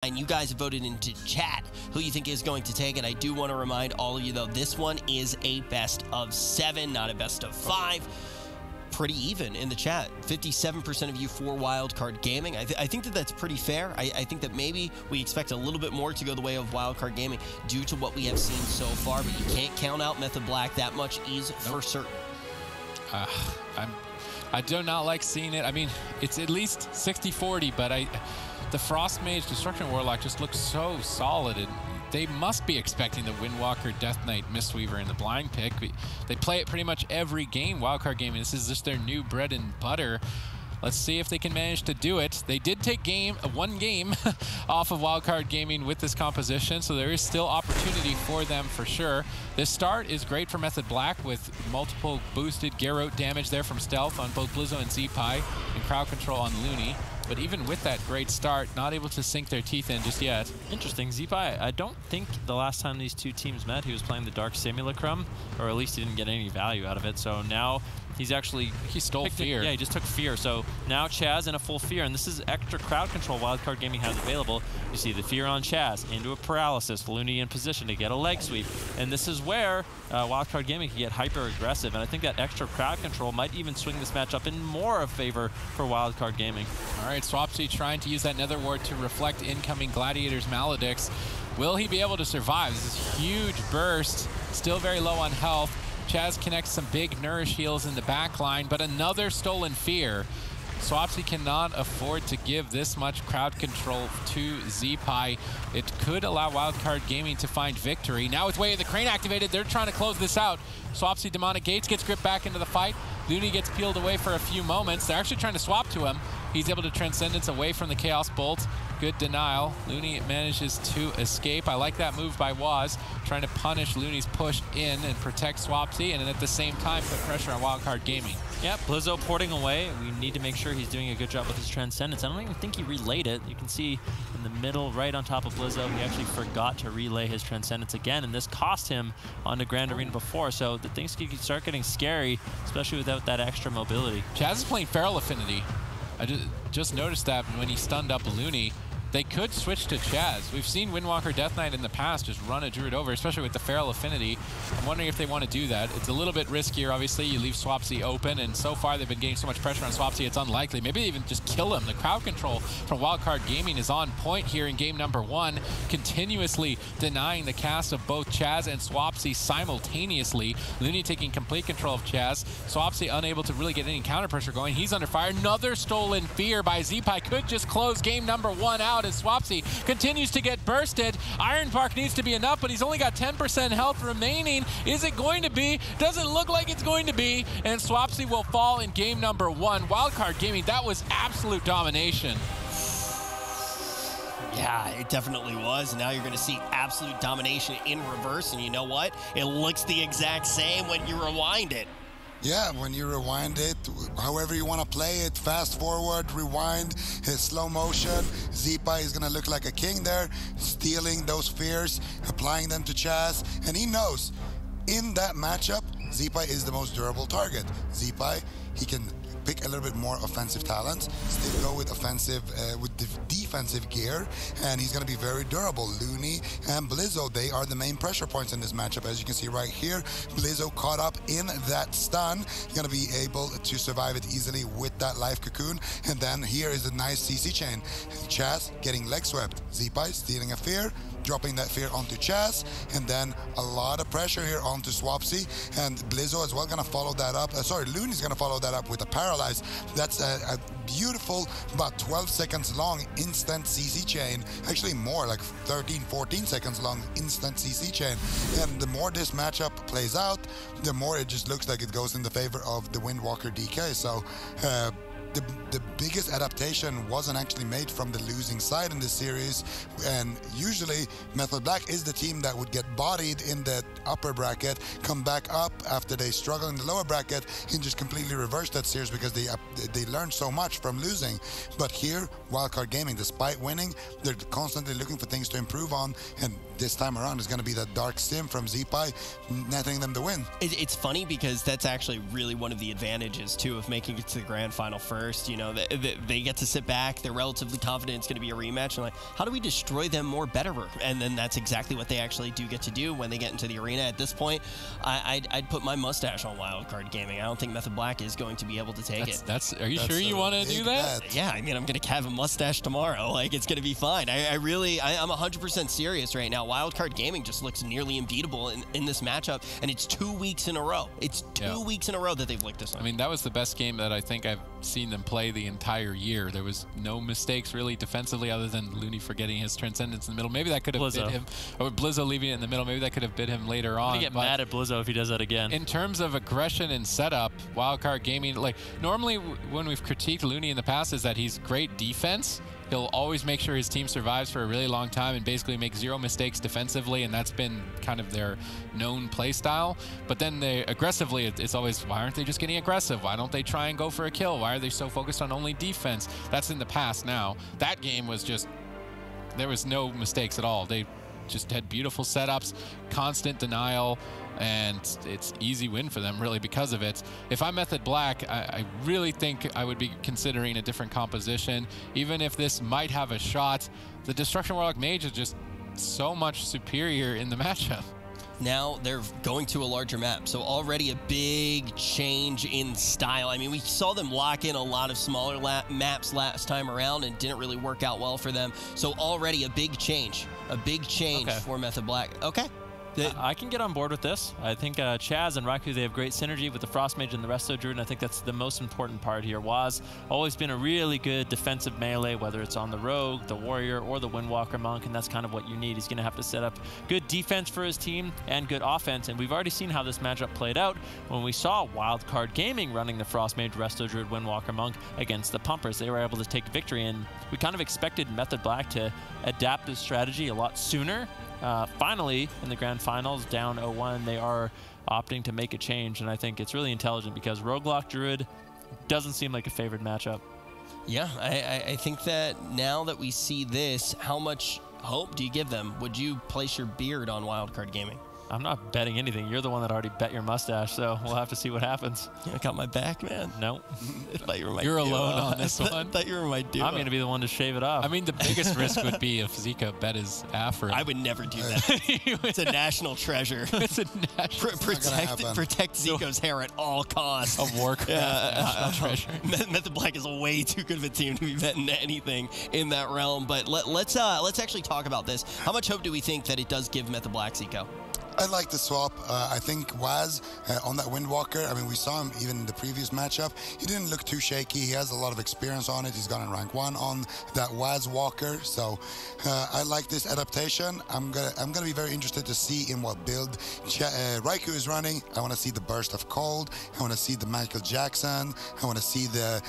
And you guys voted into chat who you think is going to take it. I do want to remind all of you, though, this one is a best of 7, not a best of 5. Pretty even in the chat. 57% of you for WildCard Gaming. I think that that's pretty fair. I think that maybe we expect a little bit more to go the way of WildCard Gaming due to what we have seen so far, but you can't count out Method Black. That much is for certain. I do not like seeing it. I mean, it's at least 60-40, but the Frost Mage Destruction Warlock just looks so solid, and they must be expecting the Windwalker, Death Knight, Mistweaver, and the Blind Pick. They play it pretty much every game, WildCard Gaming. This is just their new bread and butter. Let's see if they can manage to do it. They did take one game off of WildCard Gaming with this composition, so there is still opportunity for them for sure. This start is great for Method Black with multiple boosted Garrote damage there from Stealth on both Blizzo and Zeepai, and crowd control on Looney. But even with that great start, not able to sink their teeth in just yet. Interesting. Zeepai, I don't think the last time these two teams met, he was playing the Dark Simulacrum, or at least he didn't get any value out of it. So now he's actually... He stole Fear. Yeah, he just took Fear. So now Chaz in a full Fear, and this is extra crowd control WildCard Gaming has available. You see the Fear on Chaz, into a Paralysis, Looney in position to get a leg sweep. And this is where WildCard Gaming can get hyper aggressive, and I think that extra crowd control might even swing this matchup in more of favor for WildCard Gaming. All right, Swapsy trying to use that Nether Ward to reflect incoming Gladiator's Maledicts. Will he be able to survive? This is a huge burst, still very low on health. Chaz connects some big Nourish heals in the back line, but another Stolen Fear. Swapsy cannot afford to give this much crowd control to Zeepai. It could allow WildCard Gaming to find victory. Now with Way of the Crane activated, they're trying to close this out. Swapsy Demonic Gates gets gripped back into the fight. Looney gets peeled away for a few moments. They're actually trying to swap to him. He's able to Transcendence away from the Chaos Bolt. Good denial. Looney manages to escape. I like that move by Waz, trying to punish Looney's push in and protect Swapsy, and at the same time put pressure on WildCard Gaming. Yeah, Blizzo porting away. We need to make sure he's doing a good job with his Transcendence. I don't even think he relayed it. You can see in the middle, right on top of Blizzo, he actually forgot to relay his Transcendence again, and this cost him on the Grand Arena before, so the things could start getting scary, especially without that extra mobility. Chaz is playing Feral Affinity. I just noticed that when he stunned up Looney. They could switch to Chaz. We've seen Windwalker Death Knight in the past just run a Druid over, especially with the Feral Affinity. I'm wondering if they want to do that. It's a little bit riskier, obviously. You leave Swapsy open, and so far they've been getting so much pressure on Swapsy, it's unlikely. Maybe even just kill him. The crowd control from WildCard Gaming is on point here in game number 1, continuously denying the cast of both Chaz and Swapsy simultaneously. Looney taking complete control of Chaz. Swapsy unable to really get any counter pressure going. He's under fire. Another Stolen Fear by Zeepai could just close game number 1 out as Swapsy continues to get bursted. Iron Bark needs to be enough, but he's only got 10% health remaining. Is it going to be? Doesn't look like it's going to be, and Swapsy will fall in game number 1. WildCard Gaming, that was absolute domination. Yeah, it definitely was. Now you're going to see absolute domination in reverse, and you know what? It looks the exact same when you rewind it. Yeah, when you rewind it, however you want to play it, fast forward, rewind, slow motion, Zeepai is going to look like a king there, stealing those fears, applying them to Chaz, and he knows in that matchup, Zeepai is the most durable target. Zeepai, he can pick a little bit more offensive talents, still go with offensive, with defensive gear, and he's going to be very durable. Looney and Blizzo, they are the main pressure points in this matchup. As you can see right here, Blizzo caught up in that stun. He's going to be able to survive it easily with that life cocoon. And then here is a nice CC chain. Chaz getting leg swept. Zeepai stealing a fear, dropping that fear onto Chaz, and then a lot of pressure here onto Swapsy, and Blizzo as well gonna follow that up. Looney's gonna follow that up with a Paralyze. That's a beautiful, about 12 seconds long instant CC chain. Actually more, like 13, 14 seconds long instant CC chain. And the more this matchup plays out, the more it just looks like it goes in the favor of the Windwalker DK. So the biggest adaptation wasn't actually made from the losing side in this series, and usually Method Black is the team that would get bodied in the upper bracket, come back up after they struggle in the lower bracket, and just completely reverse that series because they learned so much from losing. But here, WildCard Gaming, despite winning, they're constantly looking for things to improve on, and this time around is going to be that Dark Sim from Zeepai, netting them the win. It's funny because that's actually really one of the advantages too of making it to the grand final first. first. You know, they get to sit back. They're relatively confident it's going to be a rematch. And like, how do we destroy them more better? And then that's exactly what they actually do get to do when they get into the arena. At this point, I'd put my mustache on Wildcard Gaming. I don't think Method Black is going to be able to take it. Are you sure you want to do that? Bet. Yeah, I mean, I'm going to have a mustache tomorrow. Like, it's going to be fine. I'm 100% serious right now. Wildcard Gaming just looks nearly unbeatable in this matchup, and it's 2 weeks in a row. It's two weeks in a row that they've licked us on. I mean, that was the best game that I think I've seen them play the entire year. There was no mistakes really defensively other than Looney forgetting his transcendence in the middle. Maybe that could have bit him, or Blizzo leaving it in the middle. Maybe that could have bit him later on. I'm gonna get mad at Blizzo if he does that again. In terms of aggression and setup, Wildcard Gaming, like normally when we've critiqued Looney in the past is that he's great defense. He'll always make sure his team survives for a really long time and basically make zero mistakes defensively, and that's been kind of their known play style. But then they aggressively, it's always, why aren't they just getting aggressive? Why don't they try and go for a kill? Why are they so focused on only defense? That's in the past now. That game was just, there was no mistakes at all. They just had beautiful setups, constant denial, and it's easy win for them really because of it. If I'm Method Black, I really think I would be considering a different composition. Even if this might have a shot, the Destruction Warlock Mage is just so much superior in the matchup. Now they're going to a larger map, so already a big change in style. I mean, we saw them lock in a lot of smaller maps last time around and didn't really work out well for them. So already a big change for Method Black. Okay. I can get on board with this. I think Chaz and Raikou, they have great synergy with the Frost Mage and the Resto Druid, and I think that's the most important part here. Waz always been a really good defensive melee, whether it's on the Rogue, the Warrior, or the Windwalker Monk, and that's kind of what you need. He's going to have to set up good defense for his team and good offense, and we've already seen how this matchup played out when we saw Wildcard Gaming running the Frost Mage, Resto Druid, Windwalker Monk against the Pumpers. They were able to take victory, and we kind of expected Method Black to adapt his strategy a lot sooner. Finally, in the Grand Finals, down 0-1, they are opting to make a change, and I think it's really intelligent because Roguelock Druid doesn't seem like a favored matchup. Yeah, I think that now that we see this, how much hope do you give them? Would you place your beard on Wildcard Gaming? I'm not betting anything. You're the one that already bet your mustache, so we'll have to see what happens. You got my back, man. No. You're alone on this one. I thought you were my duo. I'm going to be the one to shave it off. I mean, the biggest risk would be if Zika bet his afro. I would never do that. It's a national treasure. It's a national protect Zico's hair at all costs. A Warcraft national treasure. Method Black is way too good of a team to be betting anything in that realm. But let's actually talk about this. How much hope do we think that it does give Method Black, Zico? I like the swap. I think Waz on that Windwalker, I mean, we saw him even in the previous matchup. He didn't look too shaky. He has a lot of experience on it. He's gone in rank 1 on that Waz Walker. So I like this adaptation. I'm gonna be very interested to see in what build Raikou is running. I want to see the Burst of Cold. I want to see the Michael Jackson. I want to see the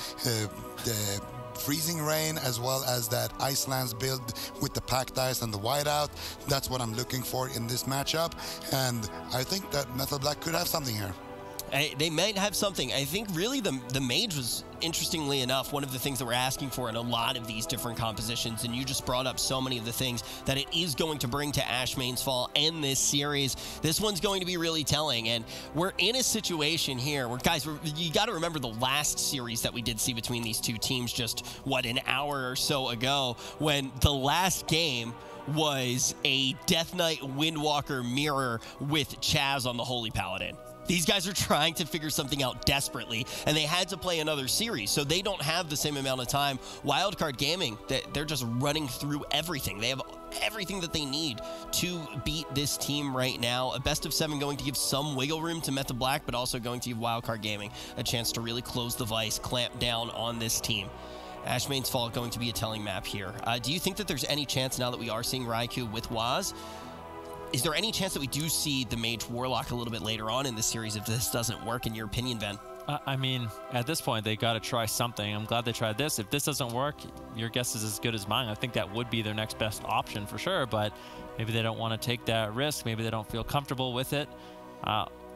Freezing Rain, as well as that Icelands build with the packed ice and the whiteout. That's what I'm looking for in this matchup, and I think that Method Black could have something here. They might have something. I think really the Mage was, interestingly enough, one of the things that we're asking for in a lot of these different compositions, and you just brought up so many of the things that it is going to bring to Ashmane's Fall and this series. This one's going to be really telling, and we're in a situation here where, guys, you got to remember the last series that we did see between these two teams just, what, an hour or so ago, when the last game was a Death Knight Windwalker mirror with Chaz on the Holy Paladin. These guys are trying to figure something out desperately, and they had to play another series, so they don't have the same amount of time. Wildcard Gaming, they're just running through everything. They have everything that they need to beat this team right now. A best of 7 going to give some wiggle room to Method Black, but also going to give Wildcard Gaming a chance to really close the vice, clamp down on this team. Ashmane's Fall going to be a telling map here. Do you think that there's any chance, now that we are seeing Raikou with Waz, is there any chance that we do see the Mage Warlock a little bit later on in the series if this doesn't work, in your opinion, Ben? I mean, at this point, they got to try something. I'm glad they tried this. If this doesn't work, your guess is as good as mine. I think that would be their next best option for sure, but maybe they don't want to take that risk. Maybe they don't feel comfortable with it.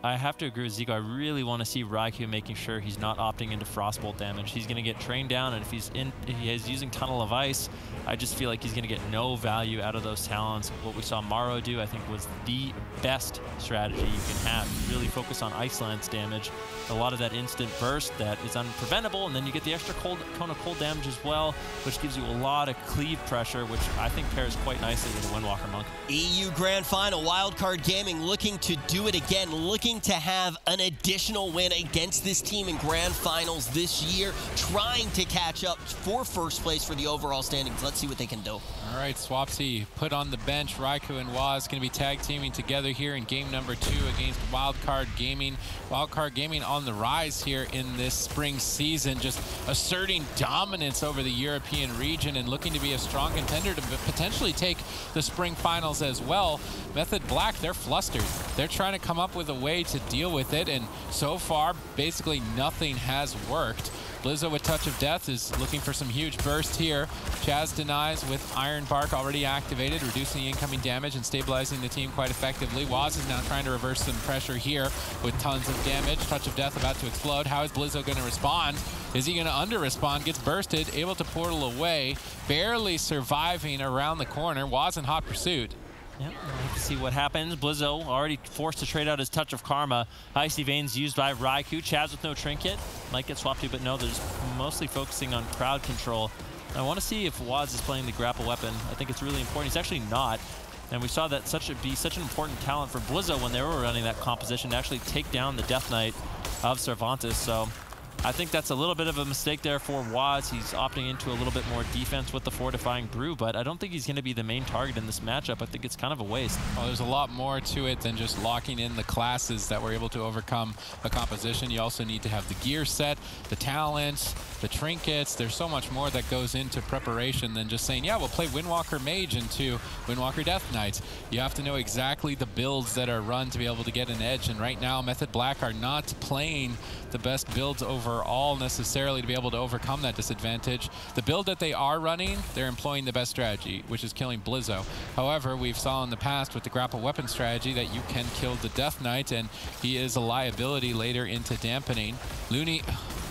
I have to agree with Zico. I really want to see Raikou making sure he's not opting into Frostbolt damage. He's going to get trained down, and if he's using Tunnel of Ice, I just feel like he's going to get no value out of those talents. What we saw Maro do, I think, was the best strategy you can have. You really focus on Ice Lance damage, a lot of that instant burst that is unpreventable, and then you get the extra cone of cold damage as well, which gives you a lot of cleave pressure, which I think pairs quite nicely with the Windwalker Monk. EU Grand Final, Wildcard Gaming looking to do it again, looking to have an additional win against this team in Grand Finals this year, trying to catch up for first place for the overall standings. Let's see what they can do. All right, Swapsy put on the bench. Raikou and Waz going to be tag teaming together here in game number 2 against Wildcard Gaming. Wildcard Gaming on the rise here in this spring season, just asserting dominance over the European region and looking to be a strong contender to potentially take the spring finals as well. Method Black, they're flustered. They're trying to come up with a way to deal with it, and so far, basically nothing has worked. Blizzo with Touch of Death is looking for some huge burst here. Chaz denies with Iron Bark already activated, reducing the incoming damage and stabilizing the team quite effectively. Waz is now trying to reverse some pressure here with tons of damage. Touch of Death about to explode. How is Blizzo going to respond? Is he going to under-respond? Gets bursted, able to portal away, barely surviving around the corner. Waz in hot pursuit. Yep, we'll have to see what happens. Blizzo already forced to trade out his Touch of Karma. Icy Veins used by Raikou. Chaz with no Trinket. Might get swapped to, but no, they're just mostly focusing on crowd control. I want to see if Waz is playing the grapple weapon. I think it's really important. He's actually not. And we saw that be such an important talent for Blizzo when they were running that composition to actually take down the Death Knight of Cervantes. So I think that's a little bit of a mistake there for Waz. He's opting into a little bit more defense with the Fortifying Brew, but I don't think he's going to be the main target in this matchup. I think it's kind of a waste. Well, there's a lot more to it than just locking in the classes that were able to overcome a composition. You also need to have the gear set, the talents, the trinkets. There's so much more that goes into preparation than just saying, yeah, we'll play Windwalker Mage into Windwalker Death Knight. You have to know exactly the builds that are run to be able to get an edge, and right now Method Black are not playing the best builds overall necessarily to be able to overcome that disadvantage. The build that they are running, they're employing the best strategy, which is killing Blizzo. However, we've saw in the past with the grapple weapon strategy that you can kill the Death Knight, and he is a liability later into dampening. Looney,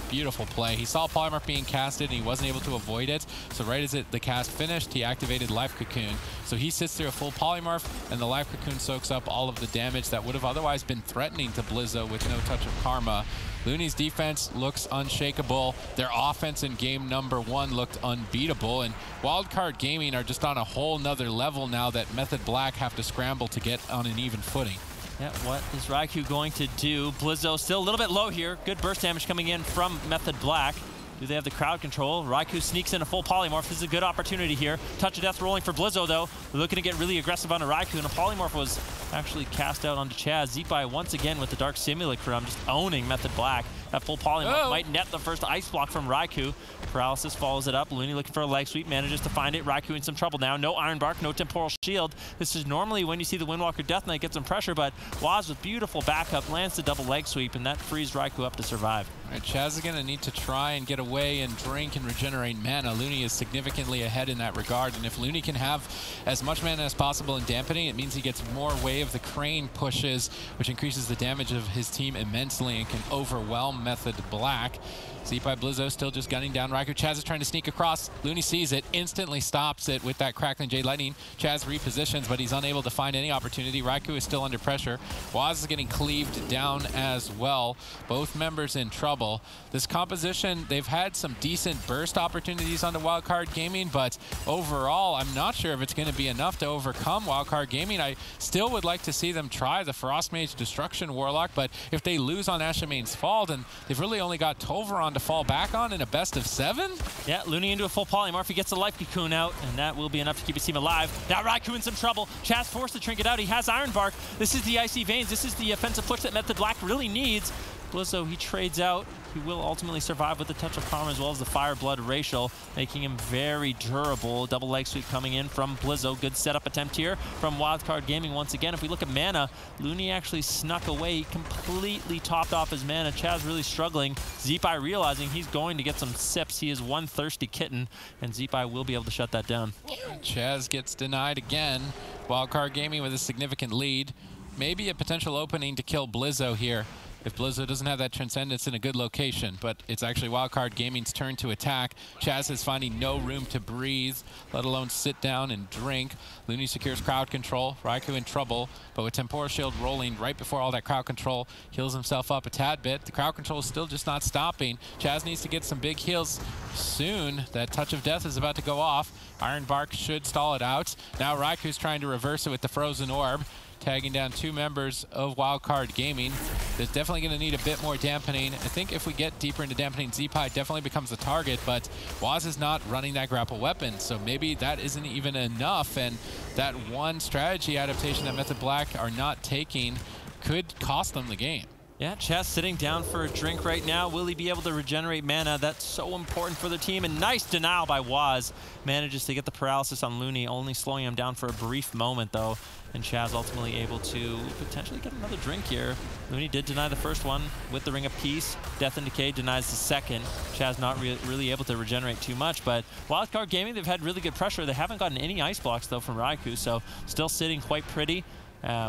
beautiful play. He saw Polymorph being casted and he wasn't able to avoid it. So right as the cast finished, he activated Life Cocoon. So he sits through a full Polymorph and the Life Cocoon soaks up all of the damage that would have otherwise been threatening to Blizzo with no Touch of Karma. Looney's defense looks unshakable. Their offense in game number 1 looked unbeatable. And Wildcard Gaming are just on a whole nother level now that Method Black have to scramble to get on an even footing. Yeah, what is Raikou going to do? Blizzo still a little bit low here. Good burst damage coming in from Method Black. Do they have the crowd control? Raikou sneaks in a full Polymorph. This is a good opportunity here. Touch of Death rolling for Blizzo, though. They're looking to get really aggressive on a Raikou, and a Polymorph was actually cast out onto Chaz. Zeepai once again with the Dark Simulacrum, just owning Method Black. That full Polymorph might net the first Ice Block from Raikou. Paralysis follows it up. Looney looking for a leg sweep, manages to find it. Raikou in some trouble now. No Iron Bark, no Temporal Shield. This is normally when you see the Windwalker Death Knight get some pressure, but Waz with beautiful backup lands the double leg sweep, and that frees Raikou up to survive. All right, Chaz is going to need to try and get away and drink and regenerate mana. Looney is significantly ahead in that regard, and if Looney can have as much mana as possible in dampening, it means he gets more Way of the Crane pushes, which increases the damage of his team immensely and can overwhelm Method Black. Zeepai Blizzo still just gunning down Raikou. Chaz is trying to sneak across. Looney sees it, instantly stops it with that Crackling Jade Lightning. Chaz repositions, but he's unable to find any opportunity. Raikou is still under pressure. Waz is getting cleaved down as well. Both members in trouble. This composition, they've had some decent burst opportunities on the Wildcard Gaming, but overall, I'm not sure if it's going to be enough to overcome Wildcard Gaming. I still would like to see them try the Frost Mage Destruction Warlock, but if they lose on Ashamane's Fall, then they've really only got Tolvaron to fall back on in a best of 7? Yeah, Looney into a full Polymorph. He gets the Life Cocoon out, and that will be enough to keep his team alive. Now Raikou in some trouble. Chaz forced to trinket out. He has Iron Bark. This is the Icy Veins. This is the offensive push that Method Black really needs. Blizzo, he trades out. He will ultimately survive with the Touch of Karma as well as the Fire Blood Racial, making him very durable. Double leg sweep coming in from Blizzo. Good setup attempt here from Wildcard Gaming once again. If we look at mana, Looney actually snuck away. He completely topped off his mana. Chaz really struggling. Zeepai realizing he's going to get some sips. He is one thirsty kitten, and Zeepai will be able to shut that down. Chaz gets denied again. Wildcard Gaming with a significant lead. maybe a potential opening to kill Blizzo here. If Blizzo doesn't have that Transcendence in a good location, but it's actually WildCard Gaming's turn to attack. Chaz is finding no room to breathe, let alone sit down and drink. Looney secures crowd control. Raikou in trouble, but with Temporal Shield rolling right before all that crowd control, heals himself up a tad bit. The crowd control is still just not stopping. Chaz needs to get some big heals soon. That Touch of Death is about to go off. Iron Bark should stall it out. Now Raikou's trying to reverse it with the Frozen Orb, tagging down 2 members of WildCard Gaming. There's definitely going to need a bit more dampening. I think if we get deeper into dampening, Zeepai definitely becomes the target, but Waz is not running that grapple weapon, so maybe that isn't even enough, and that one strategy adaptation that Method Black are not taking could cost them the game. Yeah, Chaz sitting down for a drink right now. Will he be able to regenerate mana? That's so important for their team. And nice denial by Waz. Manages to get the paralysis on Looney, only slowing him down for a brief moment, though. And Chaz ultimately able to potentially get another drink here. Looney did deny the first one with the Ring of Peace. Death and Decay denies the second. Chaz not really able to regenerate too much, but WildCard Gaming, they've had really good pressure. They haven't gotten any ice blocks, though, from Raikou, so still sitting quite pretty.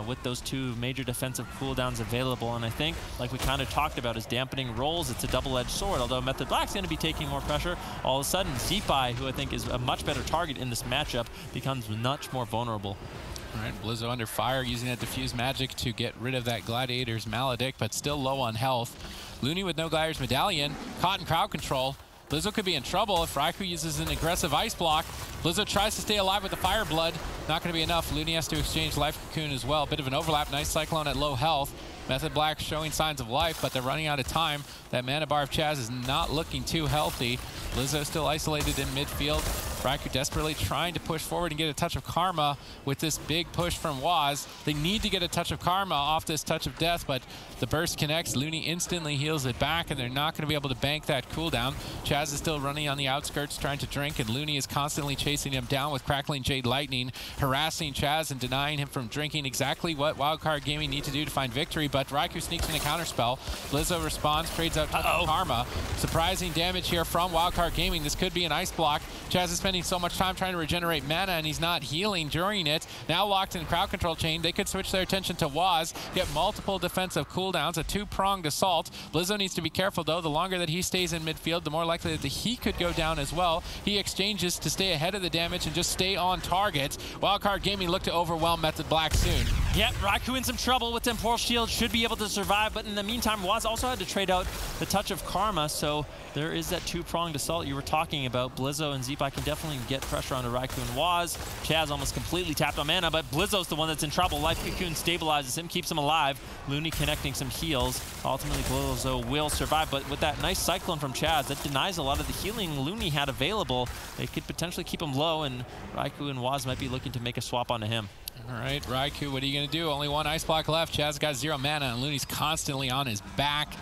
With those 2 major defensive cooldowns available. And I think, like we kind of talked about, as dampening rolls, it's a double-edged sword. Although Method Black's going to be taking more pressure, all of a sudden Zeepai, who I think is a much better target in this matchup, becomes much more vulnerable. All right, Blizzo under fire, using that Diffuse Magic to get rid of that Gladiator's Maledict, but still low on health. Looney with no Gladiator's Medallion, caught in crowd control. Blizzo could be in trouble if Raikou uses an aggressive ice block. Blizzo tries to stay alive with the Fire Blood. Not going to be enough. Looney has to exchange Life Cocoon as well. Bit of an overlap. Nice Cyclone at low health. Method Black showing signs of life, but they're running out of time. That mana bar of Chaz is not looking too healthy. Blizzo still isolated in midfield. Raikou desperately trying to push forward and get a Touch of Karma with this big push from Waz. They need to get a Touch of Karma off this Touch of Death, but the burst connects. Looney instantly heals it back, and they're not going to be able to bank that cooldown. Chaz is still running on the outskirts trying to drink, and Looney is constantly chasing him down with Crackling Jade Lightning, harassing Chaz and denying him from drinking. Exactly what WildCard Gaming need to do to find victory, but Raikou sneaks in a counterspell. Blizzo responds, trades out Touch of Karma. Surprising damage here from WildCard Gaming. This could be an ice block. Chaz is spending so much time trying to regenerate mana, and he's not healing during it. Now locked in crowd control chain, they could switch their attention to Waz, get multiple defensive cooldowns, a 2-pronged assault. Blizzo needs to be careful, though. The longer that he stays in midfield, the more likely that he could go down as well. He exchanges to stay ahead of the damage and just stay on target. WildCard Gaming look to overwhelm Method Black soon. Yep, Raikou in some trouble with Temporal Shield, should be able to survive, but in the meantime, Waz also had to trade out the Touch of Karma, so there is that 2-pronged assault you were talking about. Blizzo and Zeepai can definitely get pressure onto Raikou and Waz. Chaz almost completely tapped on mana, but Blizzo's the one that's in trouble. Life Cocoon stabilizes him, keeps him alive. Looney connecting some heals. Ultimately, Blizzo will survive, but with that nice Cyclone from Chaz, that denies a lot of the healing Looney had available. They could potentially keep him low, and Raikou and Waz might be looking to make a swap onto him. All right, Raikou, what are you going to do? Only 1 ice block left. Chaz got 0 mana, and Looney's constantly on his back,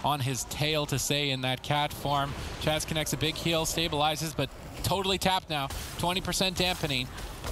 on his tail, to say, in that cat form. Chaz connects a big heal, stabilizes, but totally tapped now. 20% dampening.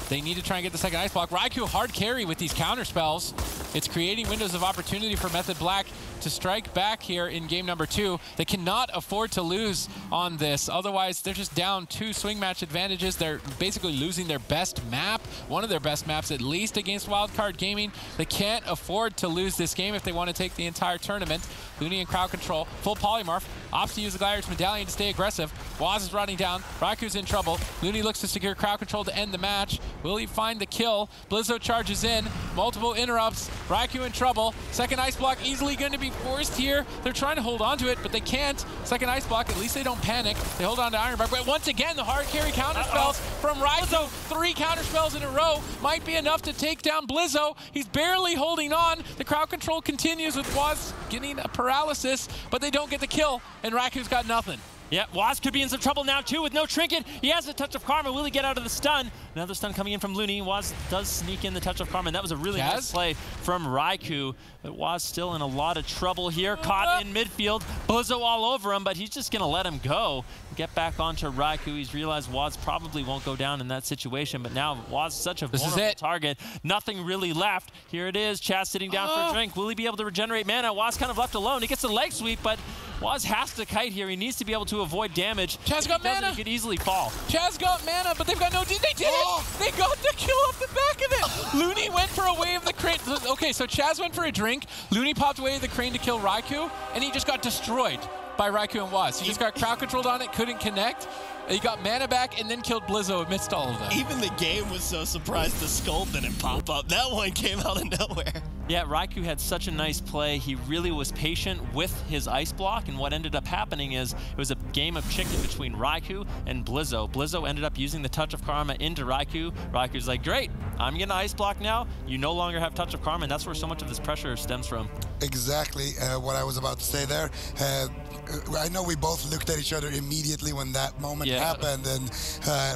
They need to try and get the second ice block. Raikou hard carry with these counter spells. It's creating windows of opportunity for Method Black to strike back here in game number 2. They cannot afford to lose on this. Otherwise, they're just down 2 swing match advantages. They're basically losing their best map, one of their best maps at least, against WildCard Gaming. They can't afford to lose this game if they want to take the entire tournament. Looney in crowd control, full polymorph, opts to use the Gladiator's Medallion to stay aggressive. Waz is running down, Raikou's in trouble. Looney looks to secure crowd control to end the match. Will he find the kill? Blizzo charges in, multiple interrupts, Raikou in trouble. Second ice block easily going to be forced here. They're trying to hold on to it, but they can't. Second ice block, at least they don't panic. They hold on to Iron Bark, but once again, the hard carry counter spells from Raikou. 3 counter spells in a row might be enough to take down Blizzo. He's barely holding on. The crowd control continues with Waz getting a paralysis, but they don't get the kill, and Raikou's got nothing. Yeah, Waz could be in some trouble now, too, with no trinket. He has a Touch of Karma. Will he get out of the stun? Another stun coming in from Looney. Waz does sneak in the Touch of Karma, and that was a really nice play from Raikou. But Waz still in a lot of trouble here. Caught in midfield. Blizzo all over him, but he's just going to let him go. Get back onto Raikou. He's realized Waz probably won't go down in that situation, but now Waz such a vulnerable target. Nothing really left. Here it is. Chaz sitting down for a drink. Will he be able to regenerate mana? Waz kind of left alone. He gets a leg sweep, but Waz has to kite here. He needs to be able to avoid damage. Chaz got mana. He could easily fall. Chaz got mana, but they've got no... They did it! They got the kill off the back of it! Looney went for a wave the crit. Okay, so Chaz went for a drink. Looney popped away the crane to kill Raikou, and he just got destroyed by Raikou and Waz. He just got crowd controlled on it, couldn't connect. He got mana back and then killed Blizzo amidst all of that. Even the game was so surprised the skull didn't pop up. That one came out of nowhere. Yeah, Raikou had such a nice play. He really was patient with his ice block, and what ended up happening is it was a game of chicken between Raikou and Blizzo. Blizzo ended up using the Touch of Karma into Raikou. Raikou's like, great, I'm getting ice block now. You no longer have Touch of Karma, and that's where so much of this pressure stems from. Exactly what I was about to say there. I know we both looked at each other immediately when that moment happened, and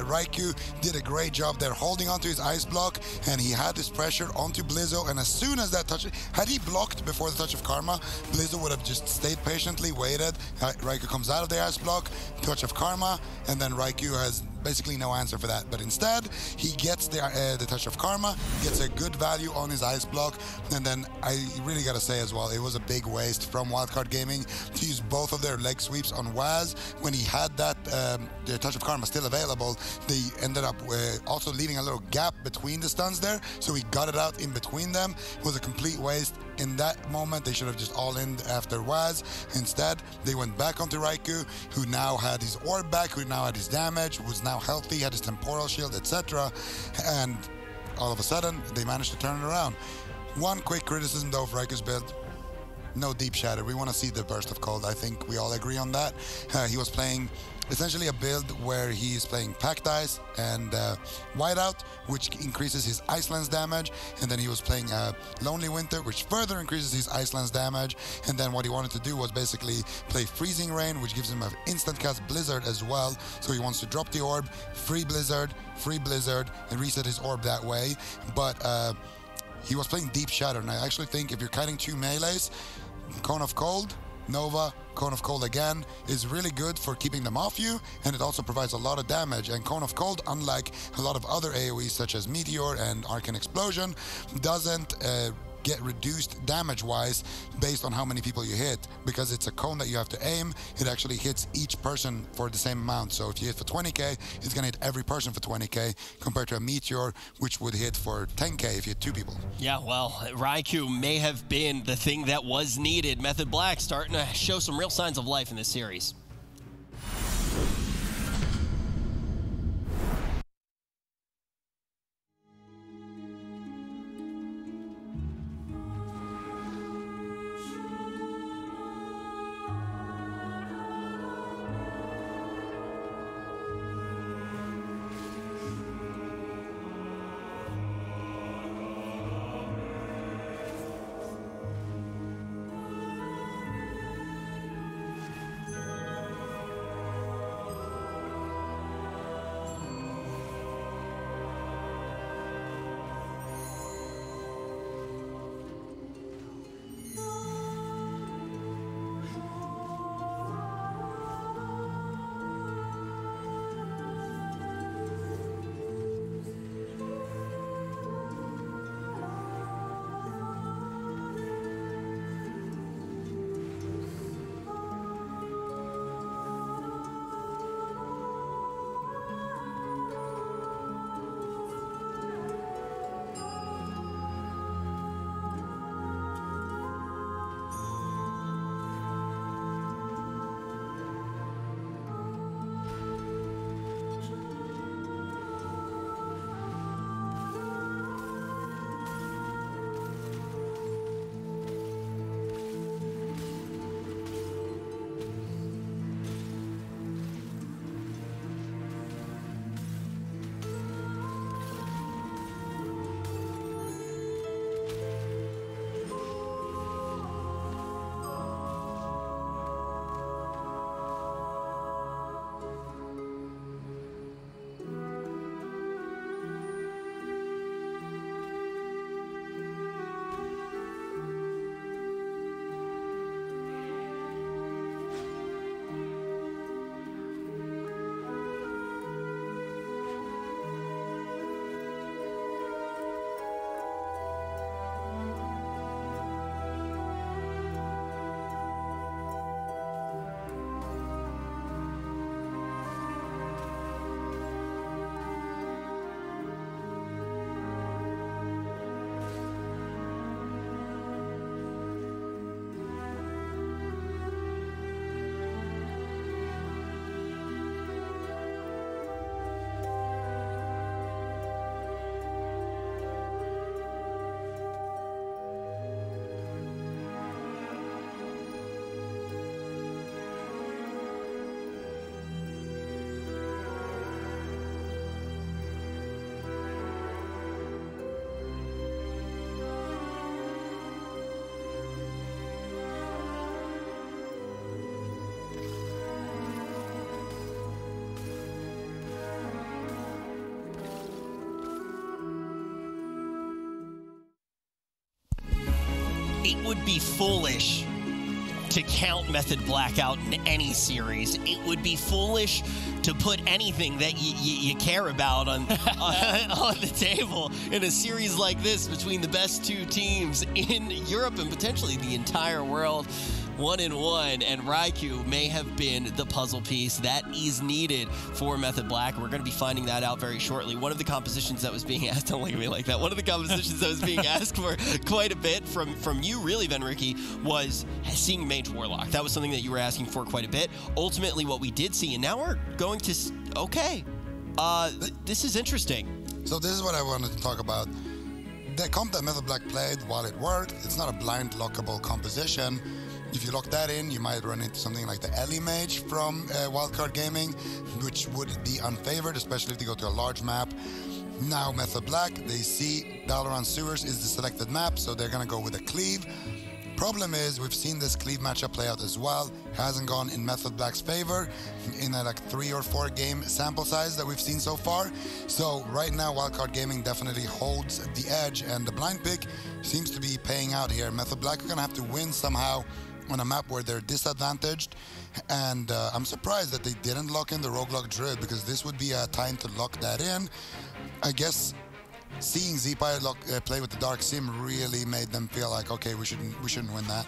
Raikou did a great job there holding onto his ice block, and he had this pressure onto Blizzo, and as soon as that touch, had he blocked before the Touch of Karma, Blizzo would have just stayed patiently, waited. Raikou comes out of the ice block, Touch of Karma, and then Raikou has basically no answer for that. But instead, he gets the Touch of Karma, gets a good value on his ice block, and then I really gotta say as well, it was a big waste from WildCard Gaming to use both of their leg sweeps on Waz. When he had that the Touch of Karma still available, they ended up also leaving a little gap between the stuns there, so he got it out in between them. It was a complete waste. In that moment, they should have just all-in after Waz. Instead, they went back onto Raikou, who now had his orb back, who now had his damage, was now healthy, had his temporal shield, etc. And all of a sudden, they managed to turn it around. One quick criticism, though, of Raikou's build. No Deep Shatter. We want to see the Burst of Cold. I think we all agree on that. He was playing essentially a build where he's playing Packed Ice and Whiteout, which increases his Ice Lance damage, and then he was playing Lonely Winter, which further increases his Ice Lance damage, and then what he wanted to do was basically play Freezing Rain, which gives him an instant cast Blizzard as well, so he wants to drop the orb, free Blizzard, and reset his orb that way, but he was playing Deep Shatter, and I actually think if you're kiting two melees, Cone of Cold, Nova, Cone of Cold again is really good for keeping them off you, and it also provides a lot of damage. And Cone of Cold, unlike a lot of other AoEs such as Meteor and Arcane Explosion, doesn't get reduced damage-wise based on how many people you hit, because it's a cone that you have to aim. It actually hits each person for the same amount. So if you hit for 20k, it's gonna hit every person for 20k, compared to a Meteor, which would hit for 10k if you hit two people. Yeah, well, Raikou may have been the thing that was needed. Method Black starting to show some real signs of life in this series. would be foolish to count Method Black out in any series. It would be foolish to put anything that you care about on the table in a series like this between the best two teams in Europe and potentially the entire world. 1-1, and Raikou may have been the puzzle piece that is needed for Method Black. We're going to be finding that out very shortly. One of the compositions that was being asked, don't look at me like that, one of the compositions that was being asked for quite a bit from you, really, Venricky, was seeing Mage Warlock. That was something that you were asking for quite a bit. Ultimately, what we did see, and now we're going to, okay, this is interesting. So this is what I wanted to talk about. The comp that Method Black played, while it worked, it's not a blind lockable composition. If you lock that in, you might run into something like the Ellie Mage from WildCard Gaming, which would be unfavored, especially if they go to a large map. Now Method Black, they see Dalaran Sewers is the selected map, so they're going to go with a Cleave. Problem is, we've seen this Cleave matchup play out as well. Hasn't gone in Method Black's favor in a like 3 or 4 game sample size that we've seen so far. So right now, WildCard Gaming definitely holds the edge, and the blind pick seems to be paying out here. Method Black are going to have to win somehow on a map where they're disadvantaged, and I'm surprised that they didn't lock in the Roguelog Druid, because this would be a time to lock that in. I guess seeing Zeepy play with the Dark Sim really made them feel like, okay, we shouldn't win that.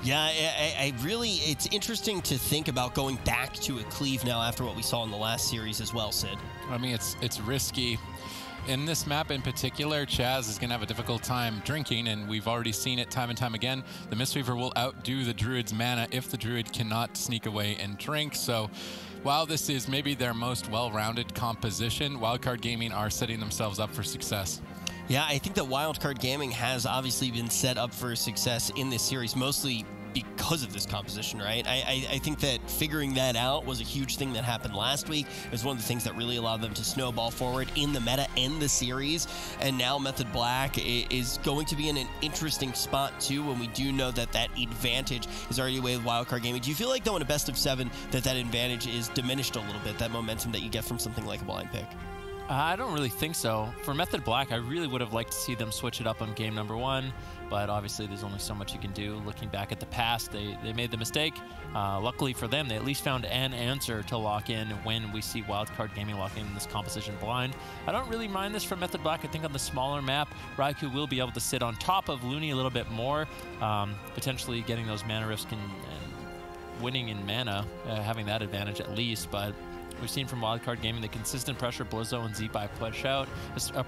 Yeah, I really, it's interesting to think about going back to a Cleave now after what we saw in the last series as well, Sid. I mean, it's risky. In this map in particular, Chaz is going to have a difficult time drinking, and we've already seen it time and time again. The Mistweaver will outdo the Druid's mana if the Druid cannot sneak away and drink. So while this is maybe their most well-rounded composition, WildCard Gaming are setting themselves up for success. Yeah, I think that WildCard Gaming has obviously been set up for success in this series, mostly because of this composition, right? I think that figuring that out was a huge thing that happened last week. It was one of the things that really allowed them to snowball forward in the meta and the series. And now Method Black is going to be in an interesting spot too, when we do know that that advantage is already away with WildCard Gaming. Do you feel like, though, in a best of 7 that advantage is diminished a little bit, that momentum that you get from something like a blind pick? I don't really think so. For Method Black, I really would have liked to see them switch it up on game number 1, but obviously there's only so much you can do. Looking back at the past, they made the mistake. Luckily for them, they at least found an answer to lock in when we see WildCard Gaming locking in this composition blind. I don't really mind this from Method Black. I think on the smaller map, Raikou will be able to sit on top of Looney a little bit more, potentially getting those mana rifts and winning in mana, having that advantage at least, but we've seen from WildCard Gaming the consistent pressure Blizzo and Zeepy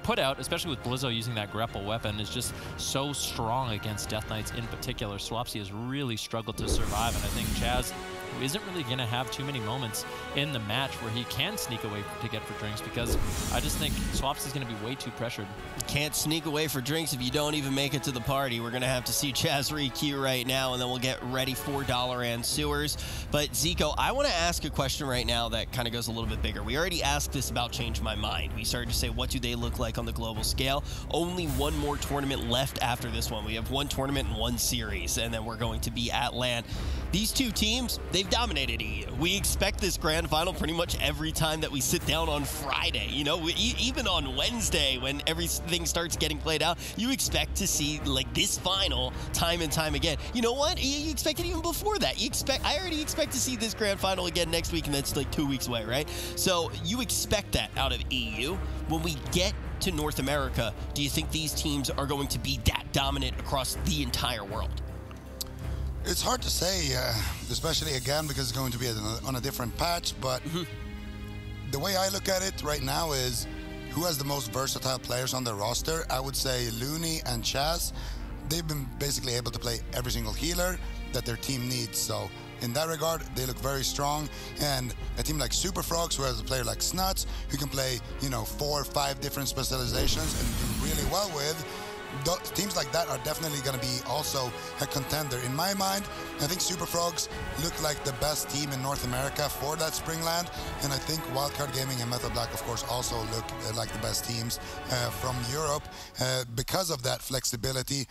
put out, especially with Blizzo using that grapple weapon, is just so strong against Death Knights in particular. Swapsy has really struggled to survive, and I think Chaz isn't really going to have too many moments in the match where he can sneak away to get for drinks, because I just think Swapsy's going to be way too pressured. You can't sneak away for drinks if you don't even make it to the party. We're going to have to see Chaz re-queue right now, and then we'll get ready for Dalaran Sewers. But Zico, I want to ask a question right now that kind of goes a little bit bigger. We already asked this about Change My Mind. We started to say, what do they look like on the global scale? Only one more tournament left after this one. We have one tournament and one series, and then we're going to be at LAN. These two teams, they've dominated EU. We expect this grand final pretty much every time that we sit down on Friday. You know, even on Wednesday when everything starts getting played out, you expect to see like this final time and time again. You know what? You expect it even before that. I already expect to see this grand final again next week, and that's like 2 weeks away, right? So you expect that out of EU. When we get to North America, do you think these teams are going to be that dominant across the entire world? It's hard to say, especially again because it's going to be on a different patch, but the way I look at it right now is who has the most versatile players on their roster. I would say Looney and Chaz. They've been basically able to play every single healer that their team needs, so in that regard, they look very strong. And a team like Super Frogs, who has a player like Snuts, who can play, 4 or 5 different specializations and do really well with, teams like that are definitely going to be also a contender. In my mind, I think Super Frogs look like the best team in North America for that Springland, and I think WildCard Gaming and Method Black, of course, also look like the best teams from Europe because of that flexibility.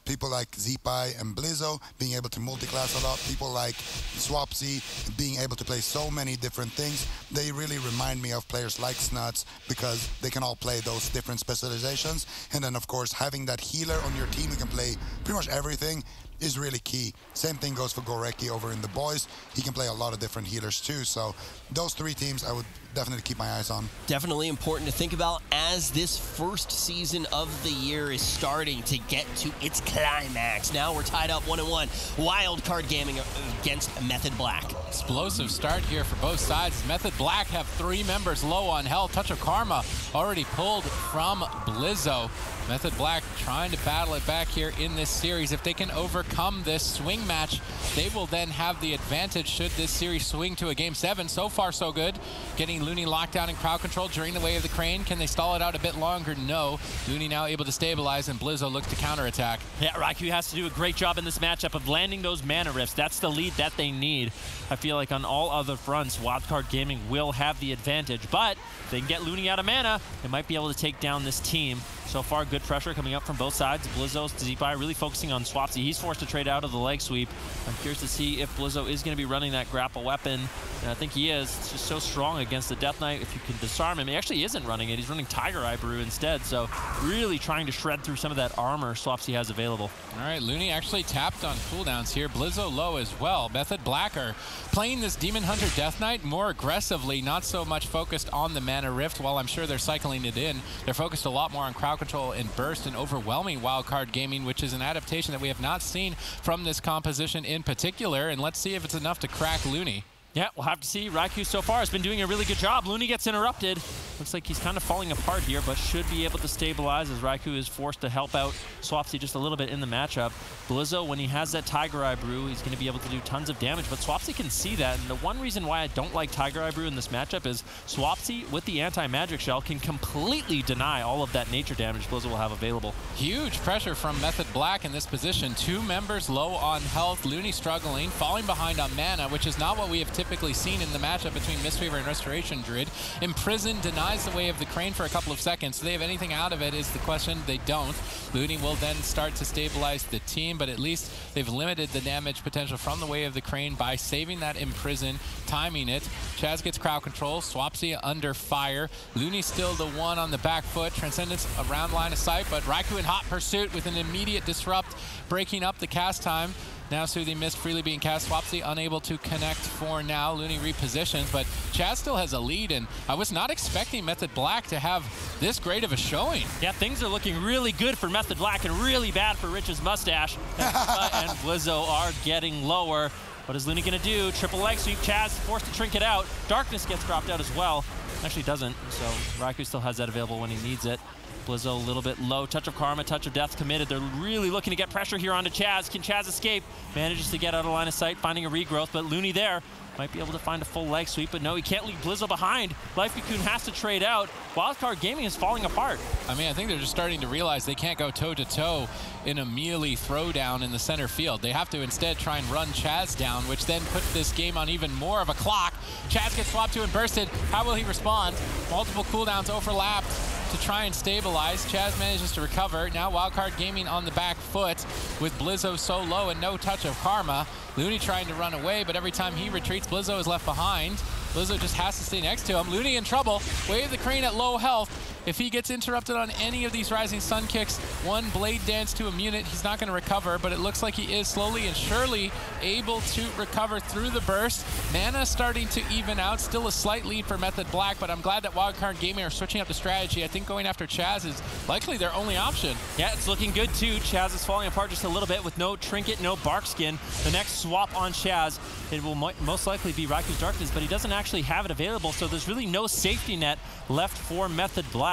People like Zeepy and Blizzo being able to multi-class a lot, people like Swapsy being able to play so many different things. They really remind me of players like Snuts because they can all play those different specializations, and then, of course, having having that healer on your team who can play pretty much everything is really key. Same thing goes for Gorecki over in the boys. He can play a lot of different healers too. So those 3 teams I would definitely keep my eyes on. Definitely important to think about as this first season of the year is starting to get to its climax. Now we're tied up 1-1. WildCard Gaming against Method Black. Explosive start here for both sides. Method Black have 3 members low on health. Touch of Karma already pulled from Blizzo. Method Black trying to battle it back here in this series. If they can overcome this swing match, they will then have the advantage should this series swing to a Game 7. So far, so good. Getting Looney locked down in crowd control during the wave of the crane. Can they stall it out a bit longer? No. Looney now able to stabilize, and Blizzo looks to counterattack. Yeah, Raikou has to do a great job in this matchup of landing those mana rifts. That's the lead that they need. I feel like on all other fronts, WildCard Gaming will have the advantage, but if they can get Looney out of mana, they might be able to take down this team. So far, good pressure coming up from both sides. Blizzo's Zipai really focusing on Swapsy. He's forced to trade out of the leg sweep. I'm curious to see if Blizzo is going to be running that grapple weapon. And I think he is. It's just so strong against the Death Knight. If you can disarm him, he actually isn't running it. He's running Tiger Eye Brew instead. So really trying to shred through some of that armor Swapsy has available. All right, Looney actually tapped on cooldowns here. Blizzo low as well. Method Black are playing this Demon Hunter Death Knight more aggressively, not so much focused on the mana rift. While I'm sure they're cycling it in, they're focused a lot more on crowd control and burst and overwhelming WildCard Gaming, which is an adaptation that we have not seen from this composition in particular. And let's see if it's enough to crack Looney. Yeah, we'll have to see. Raikou so far has been doing a really good job. Looney gets interrupted. Looks like he's kind of falling apart here, but should be able to stabilize as Raikou is forced to help out Swapsy just a little bit in the matchup. Blizzo, when he has that Tiger Eye Brew, he's going to be able to do tons of damage, but Swapsy can see that. And the one reason why I don't like Tiger Eye Brew in this matchup is Swapsy, with the anti-magic shell, can completely deny all of that nature damage Blizzo will have available. Huge pressure from Method Black in this position. 2 members low on health. Looney struggling, falling behind on mana, which is not what we have typically seen in the matchup between Mistweaver and Restoration Druid. Imprisoned denies the way of the crane for a couple of seconds. Do they have anything out of it is the question. They don't. Looney will then start to stabilize the team, but at least they've limited the damage potential from the way of the crane by saving that imprison, timing it. Chaz gets crowd control. Swapsy under fire. Looney still the one on the back foot. Transcendence around line of sight, but Raikou in hot pursuit with an immediate disrupt, breaking up the cast time. Now Soothing Mist freely being cast. Swapsy unable to connect for now. Looney repositions, but Chaz still has a lead, and I was not expecting Method Black to have this great of a showing. Yeah, things are looking really good for Method Black and really bad for Rich's mustache. And Blizzo are getting lower. What is Looney going to do? Triple leg sweep. Chaz forced to trinket out. Darkness gets dropped out as well. Actually doesn't, so Raikou still has that available when he needs it. Blizzo a little bit low. Touch of Karma, Touch of Death committed. They're really looking to get pressure here onto Chaz. Can Chaz escape? Manages to get out of line of sight, finding a regrowth, but Looney there might be able to find a full leg sweep, but no, he can't leave Blizzo behind. Life Cocoon has to trade out. WildCard Gaming is falling apart. I mean, I think they're just starting to realize they can't go toe-to-toe in a melee throwdown in the center field. They have to instead try and run Chaz down, which then puts this game on even more of a clock. Chaz gets swapped to and bursted. How will he respond? Multiple cooldowns overlapped to try and stabilize. Chaz manages to recover. Now WildCard Gaming on the back foot with Blizzo so low and no Touch of Karma. Looney trying to run away, but every time he retreats, Blizzo is left behind. Blizzo just has to stay next to him. Looney in trouble. Wave the crane at low health. If he gets interrupted on any of these Rising Sun kicks, one Blade Dance to immune it, he's not going to recover, but it looks like he is slowly and surely able to recover through the burst. Mana starting to even out. Still a slight lead for Method Black, but I'm glad that WildCard Gaming are switching up the strategy. I think going after Chaz is likely their only option. Yeah, it's looking good too. Chaz is falling apart just a little bit with no Trinket, no Bark Skin. The next swap on Chaz, it will most likely be Raikou's Darkness, but he doesn't actually have it available, so there's really no safety net left for Method Black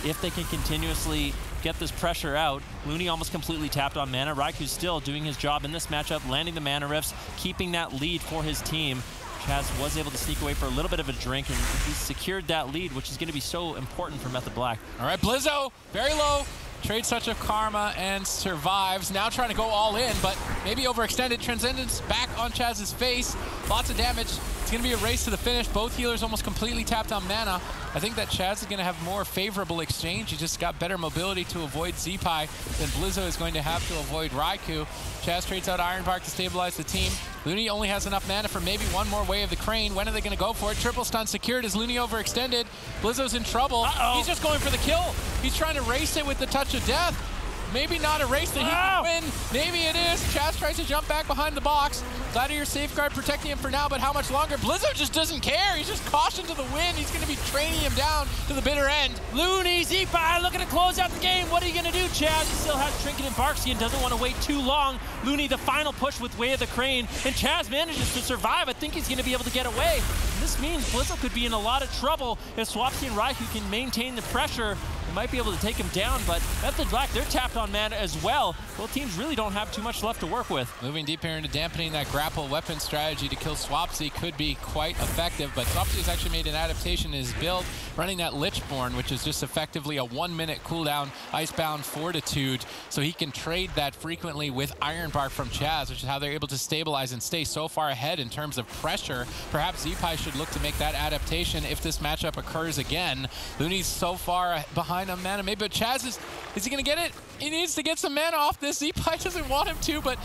if they can continuously get this pressure out. Looney almost completely tapped on mana. Raikou's still doing his job in this matchup, landing the mana rifts, keeping that lead for his team. Chaz was able to sneak away for a little bit of a drink, and he secured that lead, which is going to be so important for Method Black. All right, Blizzo, very low. Trades Touch of Karma and survives. Now trying to go all in, but maybe overextended. Transcendence back on Chaz's face. Lots of damage. It's going to be a race to the finish. Both healers almost completely tapped on mana. I think that Chaz is going to have more favorable exchange. He just got better mobility to avoid Zipai than Blizzo is going to have to avoid Raikou. Chaz trades out Iron Bark to stabilize the team. Looney only has enough mana for maybe one more Way of the Crane. When are they going to go for it? Triple stun secured as Looney overextended. Blizzo's in trouble. He's just going for the kill. He's trying to race it with the Touch of Death. maybe not a race that he can win. Maybe it is. Chaz tries to jump back behind the box. Gladiator safeguard protecting him for now, but how much longer? Blizzo just doesn't care. He's just caution to the wind. He's going to be training him down to the bitter end. Looney, Zeepai looking to close out the game. What are you going to do, Chaz? He still has Trinket and Barkskin, doesn't want to wait too long. Looney, the final push with Way of the Crane, and Chaz manages to survive. I think he's going to be able to get away. This means Blizzo could be in a lot of trouble if Swapsy and Raikou can maintain the pressure. They might be able to take him down, but Method Black, they're tapped on mana as well. Both teams really don't have too much left to work with. Moving deeper into dampening that grapple weapon strategy to kill Swapsy could be quite effective, but Swapsy has actually made an adaptation in his build, running that Lichborn, which is just effectively a 1-minute cooldown, Icebound Fortitude, so he can trade that frequently with Ironbark from Chaz, which is how they're able to stabilize and stay so far ahead in terms of pressure. Perhaps Zeepai should look to make that adaptation if this matchup occurs again. Looney's so far behind on mana, maybe, but Chaz is he going to get it? He needs to get some mana off this. Zeepai doesn't want him to, but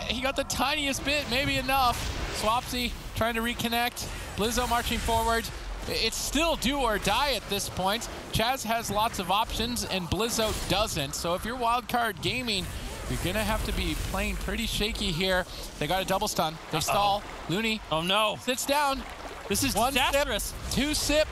he got the tiniest bit, maybe enough. Swapsy trying to reconnect. Blizzo marching forward. It's still do or die at this point. Chaz has lots of options and Blizzo doesn't. So if you're Wildcard Gaming, you're gonna have to be playing pretty shaky here. They got a double stun. They stall. Looney. Oh no. Sits down. This is One disastrous. Sip, 2 sip.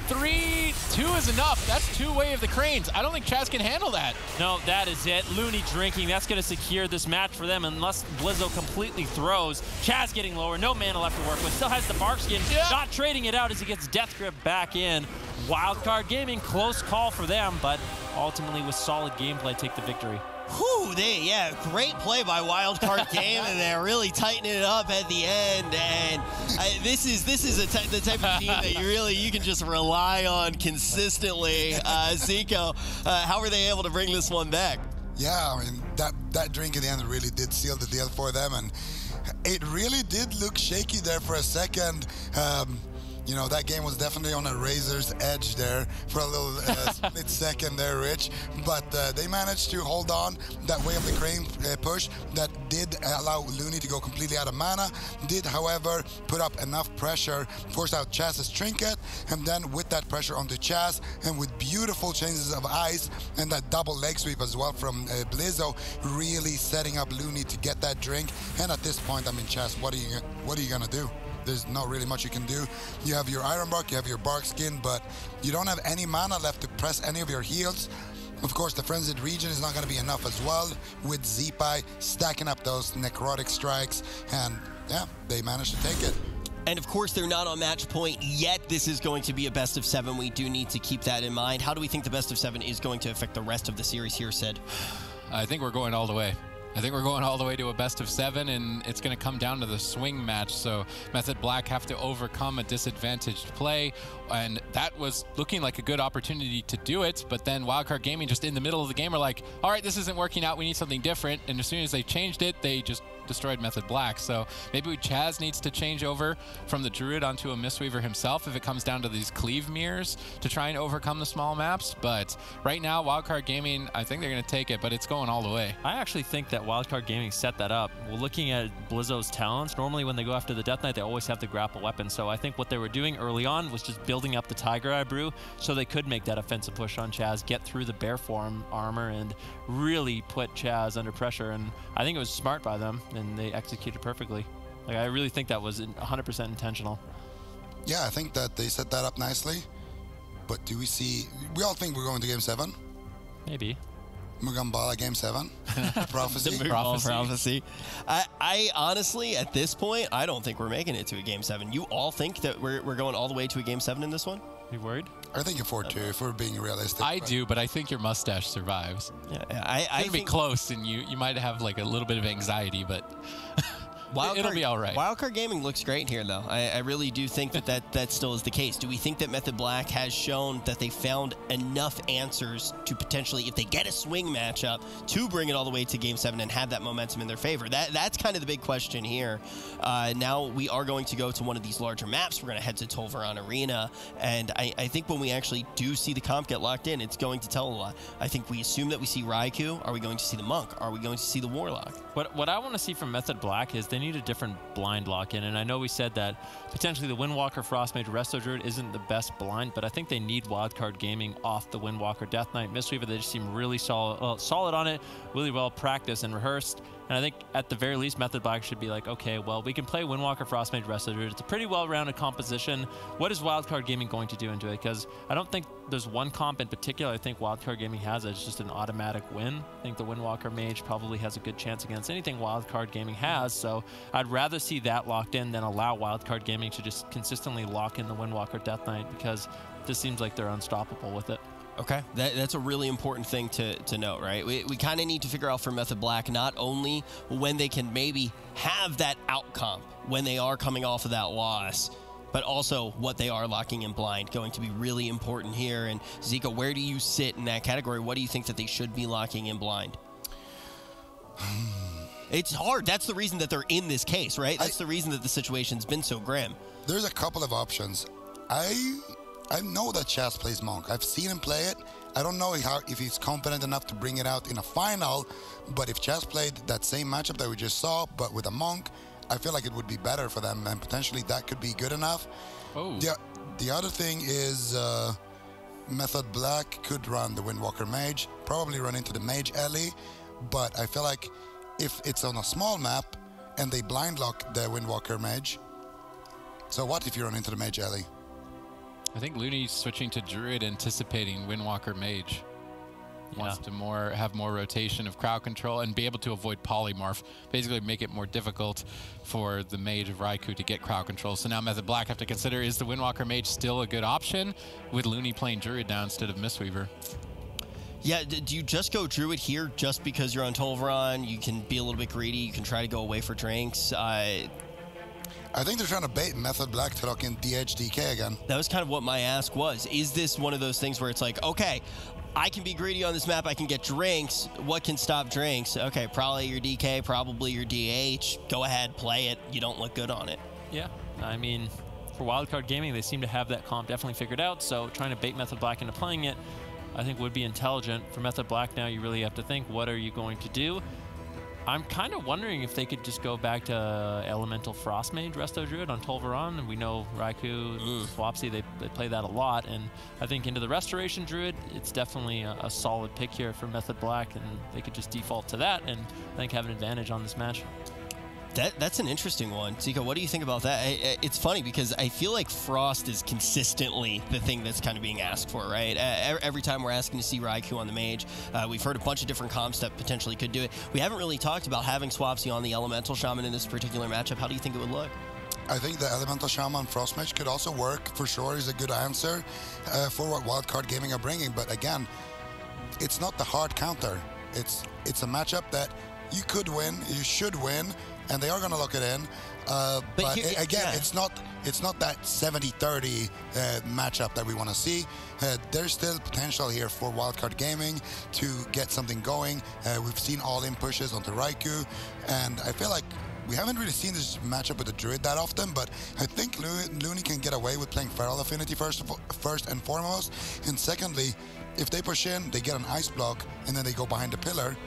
3, 2 is enough. That's 2 Way of the Cranes. I don't think Chaz can handle that. No, that is it. Looney drinking. That's going to secure this match for them unless Blizzo completely throws. Chaz getting lower. No mana left to work with. Still has the Barkskin. Yeah. Not trading it out as he gets Death Grip back in. Wildcard Gaming, close call for them, but ultimately with solid gameplay take the victory. Whew, great play by Wildcard Game, and they're really tightening it up at the end. And this is the type of team that you can just rely on consistently. Zico, how were they able to bring this one back? Yeah, I mean that drink at the end really did seal the deal for them, and it really did look shaky there for a second. You know, that game was definitely on a razor's edge there for a little split second there, Rich. But they managed to hold on that Way of the Crane push that did allow Looney to go completely out of mana. Did, however, put up enough pressure, forced out Chaz's Trinket, and then with that pressure onto Chaz, and with beautiful changes of ice and that double leg sweep as well from Blizzo, really setting up Looney to get that drink. And at this point, I mean, Chaz, what are you gonna do? There's not really much you can do. You have your Ironbark, you have your Barkskin, but you don't have any mana left to press any of your heals. Of course, the Frenzied Region is not going to be enough as well, with Zeepai stacking up those necrotic strikes, and yeah, they managed to take it. And of course, they're not on match point yet. This is going to be a best of 7. We do need to keep that in mind. How do we think the best of 7 is going to affect the rest of the series here, Sid? I think we're going all the way. I think we're going all the way to a best of 7, and it's going to come down to the swing match. So Method Black have to overcome a disadvantaged play, and that was looking like a good opportunity to do it. But then Wildcard Gaming, just in the middle of the game, are like, all right, this isn't working out. We need something different. And as soon as they changed it, they just destroyed Method Black. So maybe Chaz needs to change over from the Druid onto a Mistweaver himself if it comes down to these Cleave Mirrors to try and overcome the small maps. But right now, Wildcard Gaming, I think they're going to take it, but it's going all the way. I actually think that Wildcard Gaming set that up. Well, looking at Blizzo's talents, normally when they go after the Death Knight, they always have the grapple weapon. So I think what they were doing early on was just building up the Tiger Eye Brew so they could make that offensive push on Chaz, get through the bear form armor, and really put Chaz under pressure. And I think it was smart by them, and they executed perfectly. Like, I really think that was 100% intentional. Yeah, I think that they set that up nicely. But do we see... We all think we're going to Game 7. Maybe. Mugambala Game 7. Prophecy. Prophecy. I honestly, at this point, I don't think we're making it to a Game 7. You all think that we're going all the way to a Game 7 in this one? You worried? I think you're 4-2 if we're being realistic. I do, but I think your mustache survives. Yeah, I think be close, and you might have like a little bit of anxiety, but it'll be all right. Wildcard Gaming looks great here, though. I really do think that still is the case. Do we think that Method Black has shown that they found enough answers to potentially, if they get a swing matchup, to bring it all the way to Game 7 and have that momentum in their favor? That's kind of the big question here. Now we are going to go to one of these larger maps. We're going to head to Tolvaran Arena, and I think when we actually do see the comp get locked in, it's going to tell a lot. I think we assume that we see Raikou. Are we going to see the Monk? Are we going to see the Warlock? What I want to see from Method Black is they they need a different blind lock-in. And I know we said that potentially the Windwalker Frostmage Resto Druid isn't the best blind, but I think they need Wildcard Gaming off the Windwalker Death Knight Mistweaver. They just seem really solid on it, really well practiced and rehearsed. And I think at the very least, Method Black should be like, okay, well, we can play Windwalker Frostmage Resto Druid. It's a pretty well-rounded composition. What is Wildcard Gaming going to do into it? Because I don't think there's one comp in particular I think Wildcard Gaming has as just an automatic win. I think the Windwalker Mage probably has a good chance against anything Wildcard Gaming has, so I'd rather see that locked in than allow Wildcard Gaming to just consistently lock in the Windwalker Death Knight, because this seems like they're unstoppable with it. Okay, that's a really important thing to note, right? We kind of need to figure out for Method Black not only when they can maybe have that outcome when they are coming off of that loss, but also what they are locking in blind, going to be really important here. And Zico, where do you sit in that category? What do you think that they should be locking in blind? It's hard. That's the reason that they're in this case, right? That's the reason that the situation's been so grim. There's a couple of options. I know that Chaz plays Monk. I've seen him play it. I don't know if he's confident enough to bring it out in a final, but if Chaz played that same matchup that we just saw, but with a Monk, I feel like it would be better for them, and potentially that could be good enough. Oh. The other thing is Method Black could run the Windwalker Mage, probably run into the Mage Ellie, but I feel like if it's on a small map and they blind lock the Windwalker Mage, so what if you run into the Mage Ellie? I think Looney's switching to Druid, anticipating Windwalker Mage. Wants to have more rotation of crowd control and be able to avoid polymorph. Basically make it more difficult for the Mage of Raikou to get crowd control. So now Method Black have to consider, is the Windwalker Mage still a good option with Looney playing Druid now instead of Mistweaver? Yeah, do you just go Druid here just because you're on Tolvaron? You can be a little bit greedy. You can try to go away for drinks. I think they're trying to bait Method Black to lock in DHDK again. That was kind of what my ask was. Is this one of those things where it's like, okay, I can be greedy on this map, I can get drinks. What can stop drinks? Okay, probably your DK, probably your DH. Go ahead, play it. You don't look good on it. Yeah, I mean, for Wildcard Gaming, they seem to have that comp definitely figured out, so trying to bait Method Black into playing it, I think would be intelligent. For Method Black now, you really have to think, what are you going to do? I'm kind of wondering if they could just go back to Elemental Frostmage Resto Druid on Tolvaron, and we know Raikou, Swapsy, they play that a lot, and I think into the Restoration Druid, it's definitely a solid pick here for Method Black, and they could just default to that and I think have an advantage on this match. That's an interesting one. Zico, what do you think about that? It's funny because I feel like Frost is consistently the thing that's kind of being asked for, right? Every time we're asking to see Raikou on the Mage, we've heard a bunch of different comps that potentially could do it. We haven't really talked about having Swapsy on the Elemental Shaman in this particular matchup. How do you think it would look? I think the Elemental Shaman Frostmage could also work, for sure. Is a good answer for what Wildcard Gaming are bringing, but again, it's not the hard counter. It's a matchup that you could win, you should win, and they are going to lock it in. But again, it's not that 70-30 matchup that we want to see. There's still potential here for Wildcard Gaming to get something going. We've seen all-in pushes onto Raikou, and I feel like we haven't really seen this matchup with the Druid that often, but I think Looney can get away with playing Feral Affinity first and foremost. And secondly, if they push in, they get an Ice Block, and then they go behind the pillar,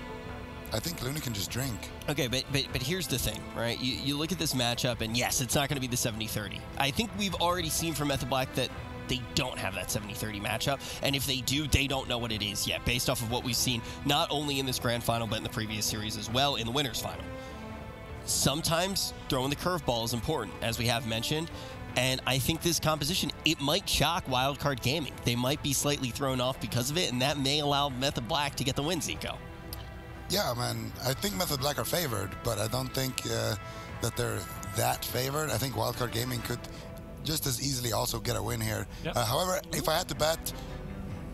I think Looney can just drink. Okay, but here's the thing, right? You look at this matchup, and yes, it's not going to be the 70-30. I think we've already seen from Method Black that they don't have that 70-30 matchup, and if they do, they don't know what it is yet, based off of what we've seen, not only in this grand final, but in the previous series as well, in the winners final. Sometimes throwing the curveball is important, as we have mentioned, and I think this composition, it might shock Wildcard Gaming. They might be slightly thrown off because of it, and that may allow Method Black to get the win, Zico. Yeah, man, I think Method Black are favored, but I don't think that they're that favored. I think Wildcard Gaming could just as easily also get a win here. Yep. However, if I had to bet,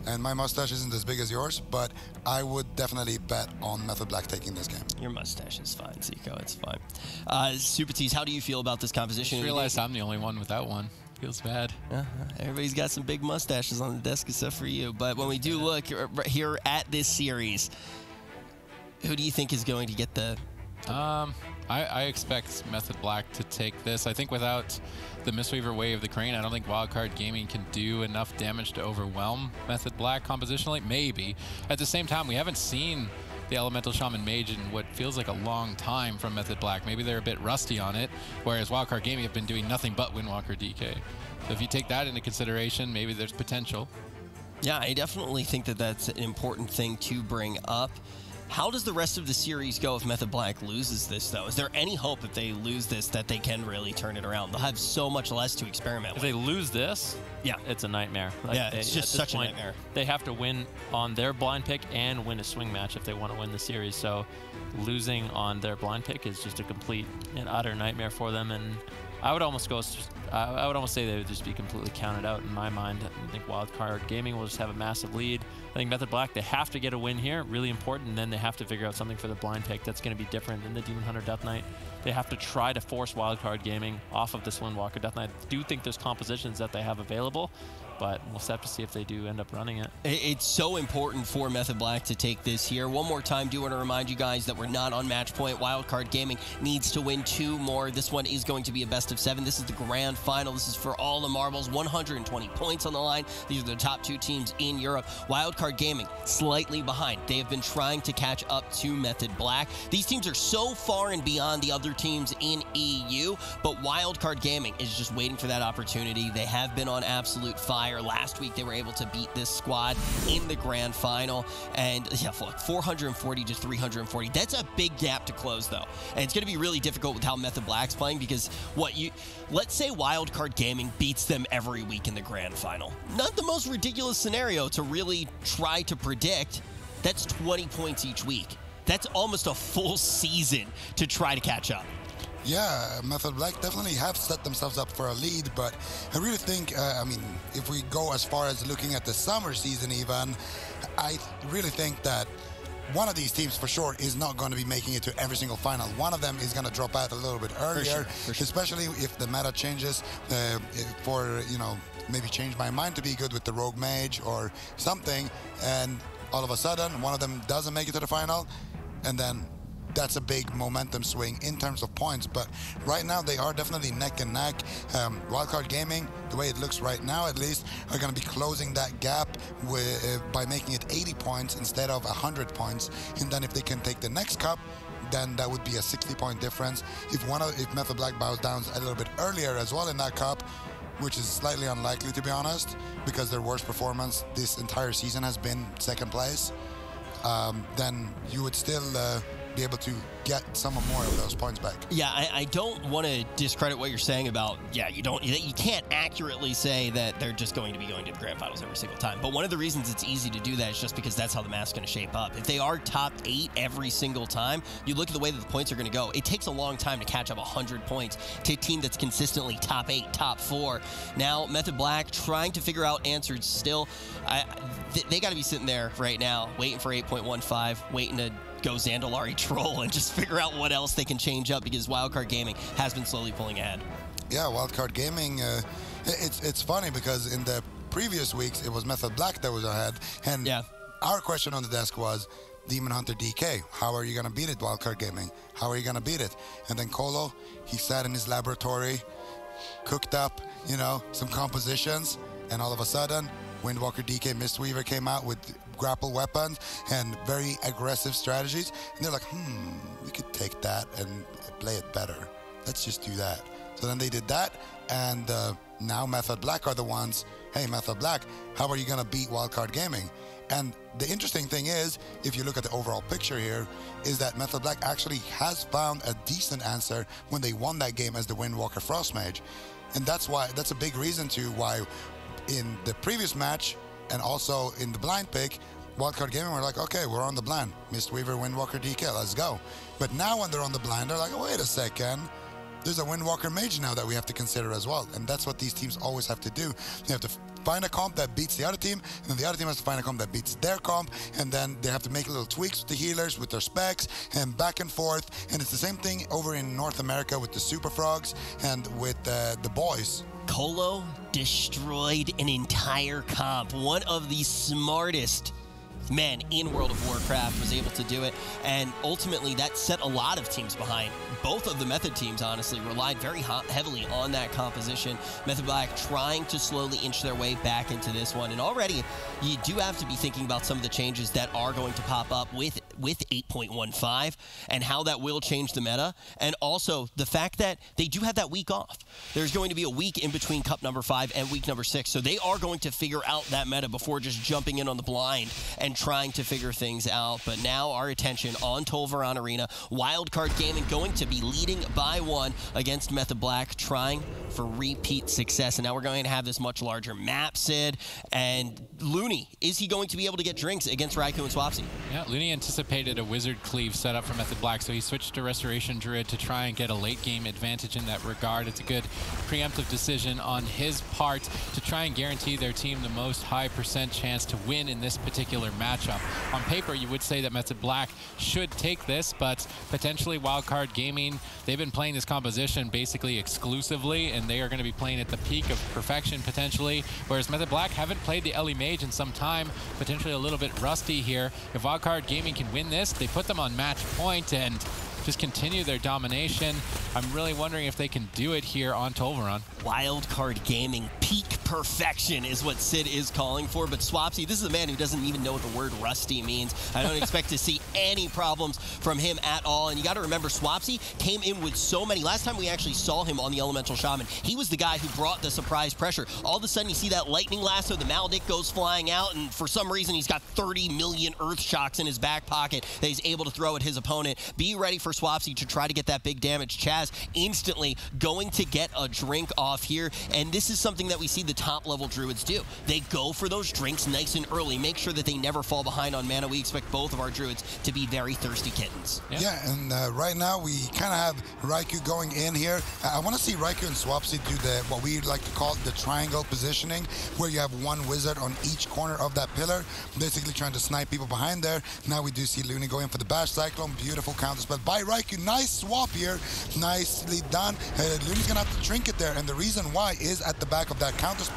and my mustache isn't as big as yours, but I would definitely bet on Method Black taking this game. Your mustache is fine, Zico. It's fine. Super Tease, how do you feel about this composition? I just realized I'm the only one without one. Feels bad. Everybody's got some big mustaches on the desk except for you. But when we do look here at this series, who do you think is going to get the... I expect Method Black to take this. I think without the Mistweaver Way of the Crane, I don't think Wildcard Gaming can do enough damage to overwhelm Method Black compositionally. Maybe. At the same time, we haven't seen the Elemental Shaman Mage in what feels like a long time from Method Black. Maybe they're a bit rusty on it, whereas WildCard Gaming have been doing nothing but Windwalker DK. So if you take that into consideration, maybe there's potential. Yeah, I definitely think that that's an important thing to bring up. How does the rest of the series go if Method Black loses this, though? Is there any hope if they lose this that they can really turn it around? They'll have so much less to experiment with. If they lose this, yeah, it's a nightmare. Like, yeah, it's just such a nightmare. They have to win on their blind pick and win a swing match if they want to win the series. So losing on their blind pick is just a complete and utter nightmare for them. And I would almost go. I would almost say they would just be completely counted out in my mind. I think WildCard Gaming will just have a massive lead. I think Method Black, they have to get a win here, really important, and then they have to figure out something for the blind pick that's going to be different than the Demon Hunter Death Knight. They have to try to force WildCard Gaming off of this Windwalker Death Knight. I do think there's compositions that they have available, but we'll have to see if they do end up running it. It's so important for Method Black to take this here. One more time, do want to remind you guys that we're not on match point. WildCard Gaming needs to win 2 more. This one is going to be a best of 7. This is the grand final. This is for all the marbles. 120 points on the line. These are the top 2 teams in Europe. WildCard Gaming slightly behind. They have been trying to catch up to Method Black. These teams are so far and beyond the other teams in EU, but WildCard Gaming is just waiting for that opportunity. They have been on absolute fire. Last week, they were able to beat this squad in the grand final. And yeah, look, 440 to 340. That's a big gap to close, though. And it's going to be really difficult with how Method Black's playing because let's say WildCard Gaming beats them every week in the grand final. Not the most ridiculous scenario to really try to predict. That's 20 points each week. That's almost a full season to try to catch up. Yeah, Method Black definitely have set themselves up for a lead, but I really think, I mean, if we go as far as looking at the summer season even, I really think that one of these teams for sure is not going to be making it to every single final. One of them is going to drop out a little bit earlier, for sure. Especially if the meta changes for, you know, maybe change my mind to be good with the Rogue Mage or something, and all of a sudden one of them doesn't make it to the final, and then that's a big momentum swing in terms of points. But right now they are definitely neck and neck. WildCard Gaming, the way it looks right now at least, are going to be closing that gap by making it 80 points instead of 100 points. And then if they can take the next cup, then that would be a 60-point difference. If Method Black bows down a little bit earlier as well in that cup, which is slightly unlikely to be honest, because their worst performance this entire season has been second place, then you would still be able to get some more of those points back. Yeah, I don't want to discredit what you're saying about, you can't accurately say that they're just going to be going to the grand finals every single time. But one of the reasons it's easy to do that is just because that's how the math's going to shape up. If they are top 8 every single time, you look at the way that the points are going to go. It takes a long time to catch up 100 points to a team that's consistently top 8, top 4. Now, Method Black trying to figure out answers still. They got to be sitting there right now waiting for 8.15, waiting to go Zandalari troll and just figure out what else they can change up because WildCard Gaming has been slowly pulling ahead. Yeah, WildCard Gaming, it's funny because in the previous weeks it was Method Black that was ahead, and our question on the desk was, Demon Hunter DK, how are you going to beat it, WildCard Gaming? How are you going to beat it? And then Colo, he sat in his laboratory, cooked up, you know, some compositions, and all of a sudden, Windwalker DK Mistweaver came out with grapple weapons and very aggressive strategies, and they're like, we could take that and play it better. Let's just do that. So then they did that, and now Method Black are the ones, hey, Method Black, how are you going to beat WildCard Gaming? And the interesting thing is, if you look at the overall picture here, is that Method Black actually has found a decent answer when they won that game as the Windwalker Frostmage. And that's a big reason to why in the previous match and also in the blind pick, WildCard Gaming were like, okay, we're on the blind. Mistweaver, Windwalker, DK, let's go. But now when they're on the blind, they're like, oh, wait a second. There's a Windwalker Mage now that we have to consider as well. And that's what these teams always have to do. They have to find a comp that beats the other team, and then the other team has to find a comp that beats their comp, and then they have to make little tweaks with the healers, with their specs, and back and forth. And it's the same thing over in North America with the Super Frogs and with the boys. Colo destroyed an entire comp. One of the smartest men in World of Warcraft was able to do it, and ultimately that set a lot of teams behind. Both of the Method teams, honestly, relied very heavily on that composition. Method Black trying to slowly inch their way back into this one, and already you do have to be thinking about some of the changes that are going to pop up with with 8.15 and how that will change the meta. And also the fact that they do have that week off. There's going to be a week in between Cup number 5 and week number 6. So they are going to figure out that meta before just jumping in on the blind and trying to figure things out. But now our attention on Tolvaron Arena. WildCard Gaming going to be leading by 1 against Method Black, trying for repeat success. And now we're going to have this much larger map, Sid. And Looney, is he going to be able to get drinks against Raikou and Swapsy? Yeah, Looney anticipated a Wizard Cleave set up for Method Black, so he switched to Restoration Druid to try and get a late game advantage in that regard. It's a good preemptive decision on his part to try and guarantee their team the most high % chance to win in this particular matchup. On paper, you would say that Method Black should take this, but potentially WildCard Gaming, they've been playing this composition basically exclusively, and they are going to be playing at the peak of perfection potentially, whereas Method Black haven't played the Ellie Mage in some time, potentially a little bit rusty here. If WildCard Gaming can win this, they put them on match point and just continue their domination. I'm really wondering if they can do it here on Tolvaron. WildCard Gaming peak perfection is what Sid is calling for, but Swapsy, this is a man who doesn't even know what the word rusty means. I don't expect to see any problems from him at all. And you got to remember, Swapsy came in with so many. Last time we actually saw him on the Elemental Shaman, he was the guy who brought the surprise pressure. All of a sudden, you see that lightning lasso, the Maledict goes flying out, and for some reason, he's got 30 million Earth Shocks in his back pocket that he's able to throw at his opponent. Be ready for Swapsy to try to get that big damage. Chaz instantly going to get a drink off here, and this is something that we see the top level druids do. They go for those drinks nice and early, make sure that they never fall behind on mana. We expect both of our druids to be very thirsty kittens. Yeah, and right now we kind of have Raikou going in here. I want to see Raikou and Swapsy do what we like to call the triangle positioning, where you have one wizard on each corner of that pillar, basically trying to snipe people behind there. Now we do see Looney go in for the Bash Cyclone. Beautiful counterspell by Raikou. Nice swap here. Nicely done. Looney's going to have to trinket there, and the reason why is at the back of that counterspell.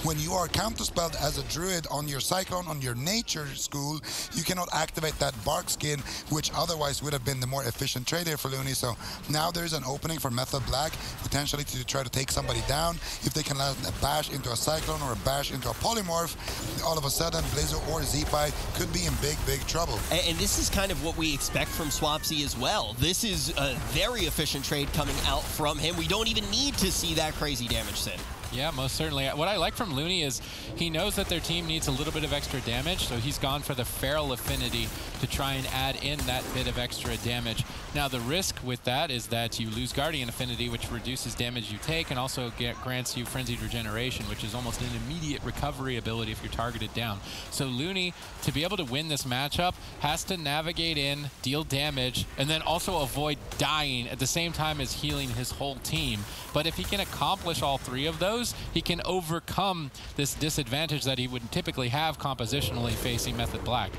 When you are counterspelled as a druid on your Cyclone, on your nature school, you cannot activate that bark skin, which otherwise would have been the more efficient trade here for Looney. So now there's an opening for Method Black, potentially to try to take somebody down. If they can land a bash into a Cyclone or a bash into a Polymorph, all of a sudden Blizzo or Zeepai could be in big, big trouble. And this is kind of what we expect from Swapsy as well. This is a very efficient trade coming out from him. We don't even need to see that crazy damage, Sid. Yeah, most certainly. What I like from Looney is he knows that their team needs a little bit of extra damage, so he's gone for the Feral Affinity to try and add in that bit of extra damage. Now, the risk with that is that you lose Guardian Affinity, which reduces damage you take, and also grants you Frenzied Regeneration, which is almost an immediate recovery ability if you're targeted down. So Looney, to be able to win this matchup, has to navigate in, deal damage, and then also avoid dying at the same time as healing his whole team. But if he can accomplish all three of those, he can overcome this disadvantage that he would typically have compositionally facing Method Black.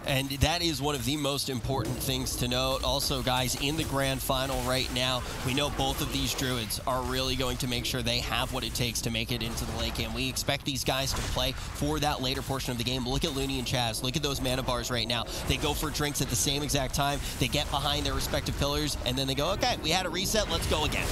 And that is one of the most important things to note. Also, guys, in the grand final right now, we know both of these druids are really going to make sure they have what it takes to make it into the late game. We expect these guys to play for that later portion of the game. Look at Looney and Chaz. Look at those mana bars right now. They go for drinks at the same exact time. They get behind their respective pillars, and then they go, okay, we had a reset. Let's go again.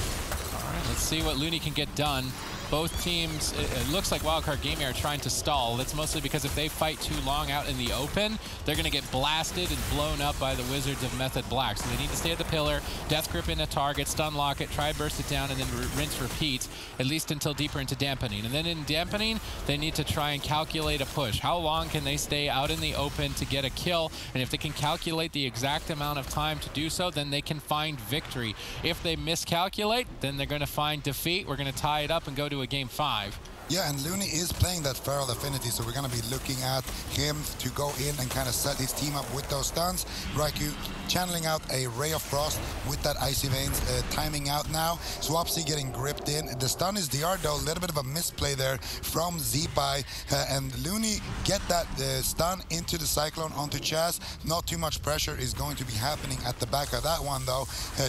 All right, let's see what Looney can get done. Both teams, it looks like WildCard Gaming are trying to stall. That's mostly because if they fight too long out in the open, they're going to get blasted and blown up by the Wizards of Method Black. So they need to stay at the pillar, Death Grip in a target, stun lock it, try burst it down, and then rinse repeat, at least until deeper into dampening. And then in dampening, they need to try and calculate a push. How long can they stay out in the open to get a kill? And if they can calculate the exact amount of time to do so, then they can find victory. If they miscalculate, then they're going to find defeat. We're going to tie it up and go to a game 5. Yeah, and Looney is playing that Feral Affinity, so we're going to be looking at him to go in and kind of set his team up with those stuns. Raikou channeling out a Ray of Frost with that Icy Veins, timing out now. Swapsy getting gripped in. The stun is DR though, a little bit of a misplay there from Zeepai. And Looney get that stun into the Cyclone onto Chaz. Not too much pressure is going to be happening at the back of that one though.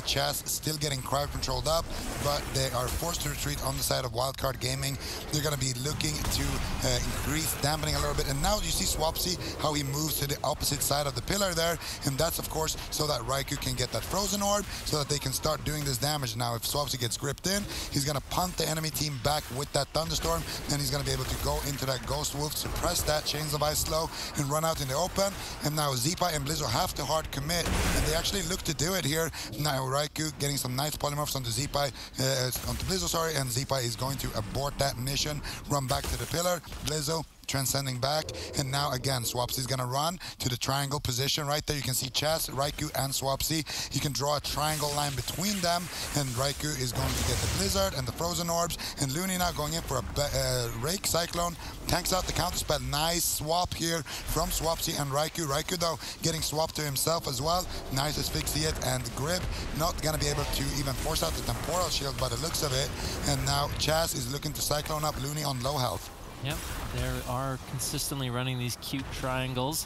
Chaz still getting crowd controlled up, but they are forced to retreat on the side of WildCard Gaming. They're going to be looking to increase dampening a little bit. And now you see Swapsy, how he moves to the opposite side of the pillar there. And that's, of course, so that Raikou can get that Frozen Orb so that they can start doing this damage. Now, if Swapsy gets gripped in, he's going to punt the enemy team back with that Thunderstorm. Then he's going to be able to go into that Ghost Wolf, suppress that Chains of Ice slow, and run out in the open. And now Zeepai and Blizzo have to hard commit. And they actually look to do it here. Now, Raikou getting some nice polymorphs onto Zeepai, onto Blizzo, sorry, and Zeepai is going to abort that mission, run back to the pillar. Blizzo transcending back, and now again Swapsy's gonna run to the triangle position right there. You can see Chaz, Raikou, and Swapsy. You can draw a triangle line between them, and Raikou is going to get the Blizzard and the Frozen Orbs, and Looney now going in for a Rake Cyclone, tanks out the counter spell. Nice swap here from Swapsy and Raikou. Raikou though getting swapped to himself as well. Nice Asphyxiate and Grip, not gonna be able to even force out the Temporal Shield by the looks of it, and now Chaz is looking to Cyclone up Looney on low health. Yep, they are consistently running these cute triangles.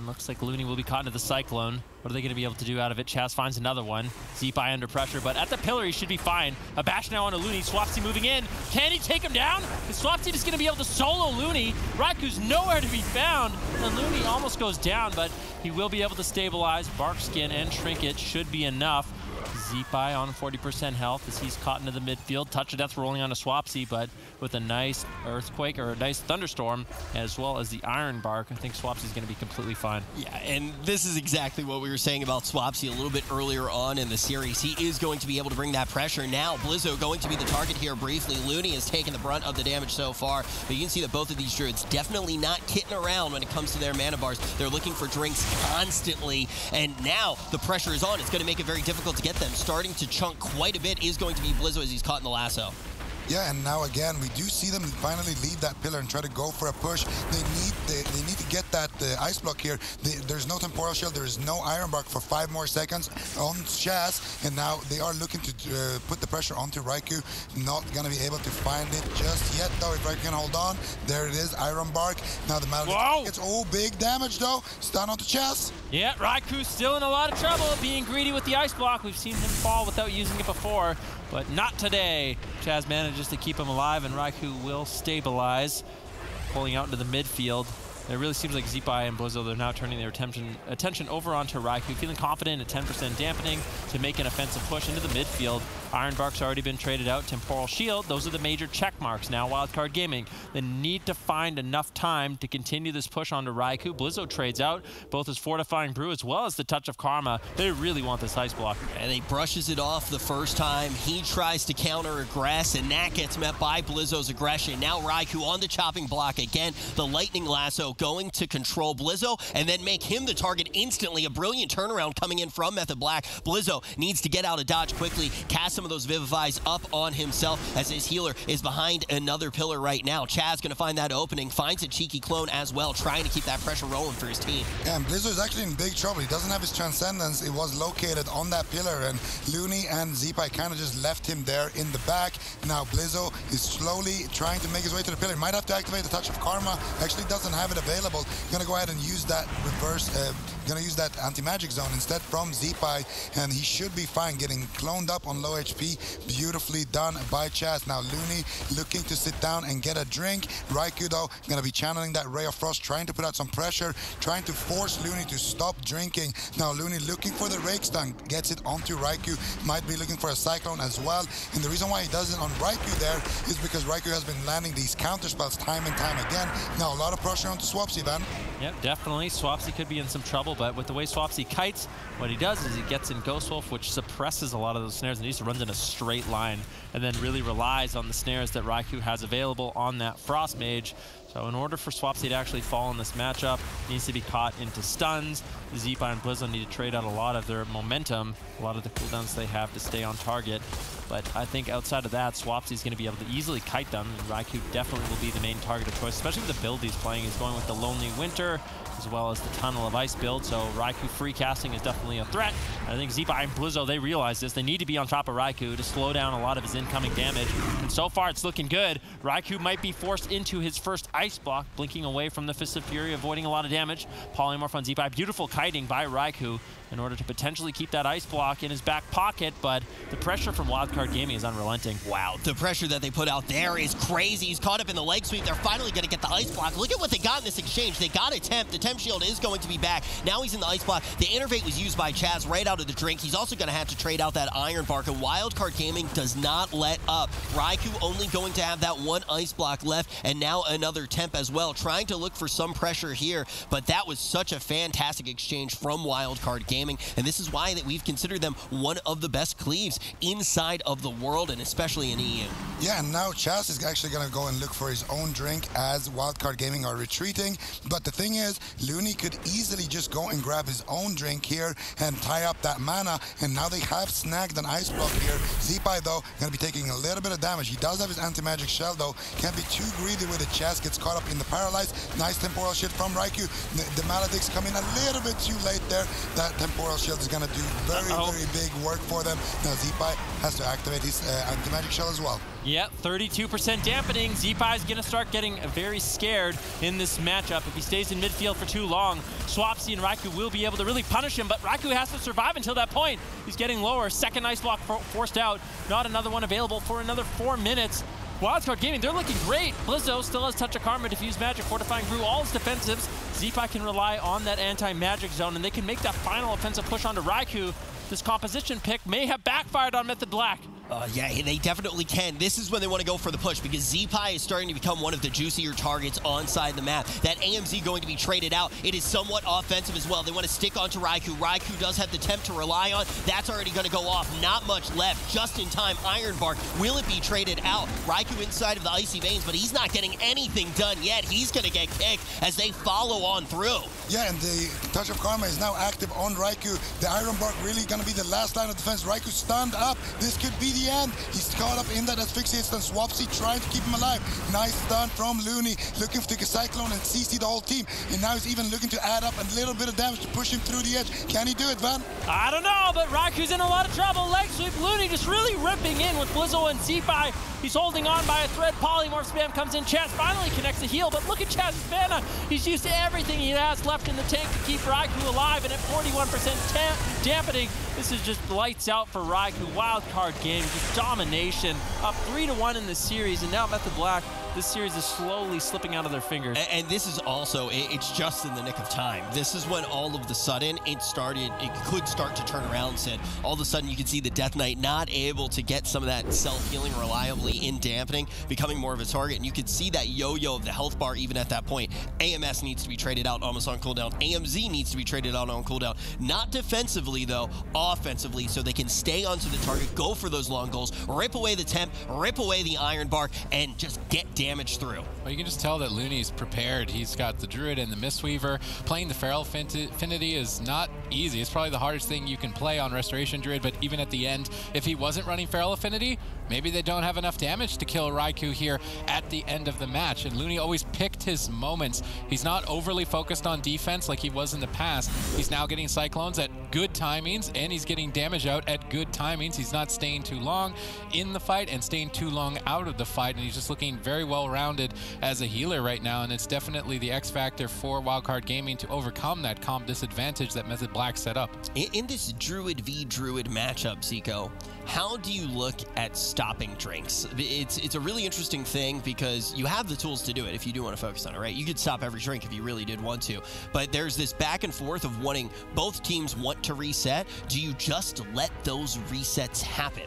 Looks like Looney will be caught into the Cyclone. What are they going to be able to do out of it? Chaz finds another one. Zeepai under pressure, but at the pillar he should be fine. A bash now onto Looney. Swapsy moving in. Can he take him down? Is Swapsy just going to be able to solo Looney? Raiku's nowhere to be found, and Looney almost goes down, but he will be able to stabilize. Bark Skin and Trinket should be enough. Zeepai on 40% health as he's caught into the midfield. Touch of Death rolling onto Swapsy, but with a nice Earthquake or a nice Thunderstorm, as well as the Iron Bark, I think Swapsy's going to be completely fine. Yeah, and this is exactly what we were saying about Swapsy a little bit earlier on in the series. He is going to be able to bring that pressure. Now, Blizzo going to be the target here briefly. Looney has taken the brunt of the damage so far, but you can see that both of these Druids definitely not kidding around when it comes to their mana bars. They're looking for drinks constantly, and now the pressure is on. It's going to make it very difficult to get them. Starting to chunk quite a bit is going to be Blizzo as he's caught in the lasso. Yeah, and now again, we do see them finally leave that pillar and try to go for a push. They need to get that ice block here. There's no Temporal Shield, there is no Iron Bark for 5 more seconds on Chaz, and now they are looking to put the pressure onto Raikou. Not gonna be able to find it just yet, though. If Raikou can hold on, there it is, Iron Bark. Now the Malediction gets big damage, though. Stun onto Chaz. Yeah, Raiku's still in a lot of trouble, being greedy with the ice block. We've seen him fall without using it before, but not today. Chaz manages to keep him alive, and Raikou will stabilize, pulling out into the midfield. It really seems like Zeepai and Blizzo, they're now turning their attention over onto Raikou, feeling confident at 10% dampening to make an offensive push into the midfield. Iron Bark's already been traded out. Temporal Shield, those are the major check marks now. WildCard Gaming, they need to find enough time to continue this push onto Raikou. Blizzo trades out both his Fortifying Brew as well as the Touch of Karma. They really want this ice block. And he brushes it off the first time. He tries to counter-aggress, and that gets met by Blizzo's aggression. Now Raikou on the chopping block again. The Lightning Lasso going to control Blizzo and then make him the target instantly. A brilliant turnaround coming in from Method Black. Blizzo needs to get out of dodge quickly, cast some of those Vivifies up on himself as his healer is behind another pillar right now. Chaz going to find that opening, finds a cheeky clone as well, trying to keep that pressure rolling for his team. Yeah, and Blizzo is actually in big trouble. He doesn't have his Transcendence. It was located on that pillar, and Looney and Zeepai kind of just left him there in the back. Now Blizzo is slowly trying to make his way to the pillar. He might have to activate the Touch of Karma. Actually doesn't have it available. Gonna go ahead and use that reverse, gonna use that anti-magic zone instead from Zeepai, and he should be fine, getting cloned up on low HP. Beautifully done by Chaz. Now Looney looking to sit down and get a drink. Raikou though gonna be channeling that Ray of Frost, trying to put out some pressure, trying to force Looney to stop drinking. Now Looney looking for the Rake Stun, gets it onto Raikou, might be looking for a Cyclone as well, and the reason why he does it on Raikou there is because Raikou has been landing these counter spells time and time again. Now a lot of pressure onto Swapsy, Van. Yep, definitely. Swapsy could be in some trouble, but with the way Swapsy kites, what he does is he gets in Ghost Wolf, which suppresses a lot of those snares, and he just runs in a straight line and then really relies on the snares that Raikou has available on that Frost Mage. So in order for Swapsy to actually fall in this matchup, he needs to be caught into stuns. Zeepai and Blizzo need to trade out a lot of their momentum, a lot of the cooldowns they have to stay on target. But I think outside of that, Swapsy's going to be able to easily kite them, and Raikou definitely will be the main target of choice, especially with the build he's playing. He's going with the Lonely Winter. He's as well as the Tunnel of Ice build, so Raikou free casting is definitely a threat. I think Zeepai and Blizzo, they realize this. They need to be on top of Raikou to slow down a lot of his incoming damage, and so far it's looking good. Raikou might be forced into his first ice block, blinking away from the Fist of Fury, avoiding a lot of damage. Polymorph on Zeepai. Beautiful kiting by Raikou in order to potentially keep that ice block in his back pocket, but the pressure from WildCard Gaming is unrelenting. Wow, the pressure that they put out there is crazy. He's caught up in the leg sweep. They're finally going to get the ice block. Look at what they got in this exchange. They got a temp. The temp shield is going to be back. Now he's in the ice block. The innervate was used by Chaz right out of the drink. He's also going to have to trade out that Iron Bark, and WildCard Gaming does not let up. Raikou only going to have that one ice block left, and now another temp as well, trying to look for some pressure here, but that was such a fantastic exchange from WildCard Gaming, and this is why that we've considered them one of the best cleaves inside of the world, and especially in EU. Yeah, and now Chaz is actually going to go and look for his own drink as WildCard Gaming are retreating. But the thing is, Looney could easily just go and grab his own drink here and tie up that mana, and now they have snagged an ice block here. Zeepai, though, going to be taking a little bit of damage. He does have his anti-magic shell, though. Can't be too greedy with it. Chaz gets caught up in the paralyze. Nice temporal shield from Raikou. The Maledicts come in a little bit too late there. That temporal shield is going to do very, very big work for them. Now Zeepai has to activate his anti-magic shell as well. Yeah, 32% dampening. Zeepai is going to start getting very scared in this matchup. If he stays in midfield for too long, Swapsy and Raikou will be able to really punish him, but Raikou has to survive until that point. He's getting lower. Second ice block forced out. Not another one available for another 4 minutes. WildCard Gaming, they're looking great. Blizzo still has Touch of Karma, Diffuse Magic, Fortifying Brew, all his defensives. Zeepai can rely on that anti-magic zone, and they can make that final offensive push onto Raikou. This composition pick may have backfired on Method Black. Yeah, they definitely can. This is when they want to go for the push, because Zeepai is starting to become one of the juicier targets onside the map. That AMZ going to be traded out. It is somewhat offensive as well. They want to stick onto Raikou. Raikou does have the temp to rely on. That's already going to go off. Not much left. Just in time. Iron Bark. Will it be traded out? Raikou inside of the Icy Veins, but he's not getting anything done yet. He's going to get kicked as they follow on through. Yeah, and the Touch of Karma is now active on Raikou. The Iron Bark really going to be the last line of defense. Raikou stunned up. This could be the end. He's caught up in that asphyxiate stun. Swapsy trying to keep him alive. Nice stun from Looney, looking to take a Cyclone and CC the whole team. And now he's even looking to add up a little bit of damage to push him through the edge. Can he do it, Van? I don't know, but Raikou's in a lot of trouble. Leg sweep. Looney just really ripping in with Blizzo and Zeepai. He's holding on by a thread. Polymorph spam comes in. Chaz finally connects the heal, but look at Chaz's mana. He's used everything he has left in the tank to keep Raikou alive, and at 41% dampening, this is just lights out for Raikou. WildCard Gaming, just domination. Up 3-1 in this series, and now Method Black, this series is slowly slipping out of their fingers. And this is also, it's just in the nick of time. This is when all of the sudden it could start to turn around, Sid. All of a sudden you can see the Death Knight not able to get some of that self-healing reliably in dampening, becoming more of a target, and you could see that yo-yo of the health bar even at that point. AMS needs to be traded out almost on cooldown. AMZ needs to be traded out on cooldown. Not defensively though, offensively, so they can stay onto the target, go for those long goals, rip away the temp, rip away the Iron Bark, and just get damage through. Well, you can just tell that Looney's prepared. He's got the Druid and the Mistweaver. Playing the Feral Affinity is not easy. It's probably the hardest thing you can play on Restoration Druid, but even at the end, if he wasn't running Feral Affinity, maybe they don't have enough damage to kill Raikou here at the end of the match. And Looney always picked his moments. He's not overly focused on defense like he was in the past. He's now getting Cyclones at good timings, and he's getting damage out at good timings. He's not staying too long in the fight and staying too long out of the fight, and he's just looking very well-rounded as a healer right now, and it's definitely the X factor for WildCard Gaming to overcome that comp disadvantage that Method Black set up. In this Druid v Druid matchup, Zico, how do you look at stopping drinks? It's a really interesting thing because you have the tools to do it if you do want to focus on it, right? You could stop every drink if you really did want to, but there's this back and forth of wanting both teams want to reset. Do you just let those resets happen?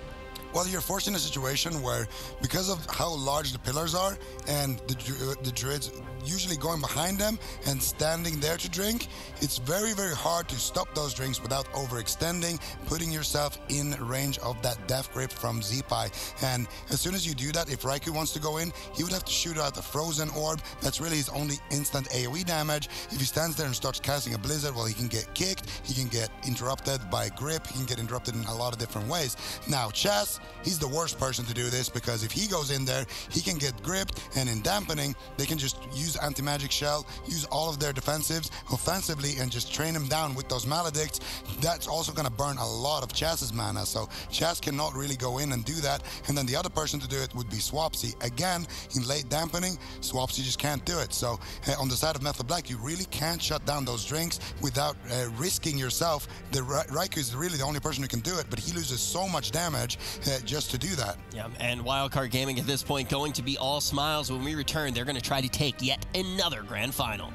Well, you're forced in a situation where, because of how large the pillars are, and the Druids usually going behind them and standing there to drink, it's very, very hard to stop those drinks without overextending, putting yourself in range of that death grip from Zeepai. And as soon as you do that, if Raikou wants to go in, he would have to shoot out the Frozen Orb. That's really his only instant AoE damage. If he stands there and starts casting a Blizzard, well, he can get kicked, he can get interrupted by grip, he can get interrupted in a lot of different ways. Now, Chaz, he's the worst person to do this, because if he goes in there, he can get gripped, and in dampening, they can just use anti-magic shell, use all of their defensives offensively, and just train him down with those maledicts. That's also going to burn a lot of Chaz's mana, so Chaz cannot really go in and do that. And then the other person to do it would be Swapsy. Again, in late dampening, Swapsy just can't do it. So on the side of Method Black, you really can't shut down those drinks without risking yourself. The Raikou is really the only person who can do it, but he loses so much damage just to do that. Yeah, and WildCard Gaming at this point going to be all smiles. When we return, they're going to try to take yet another Grand Final.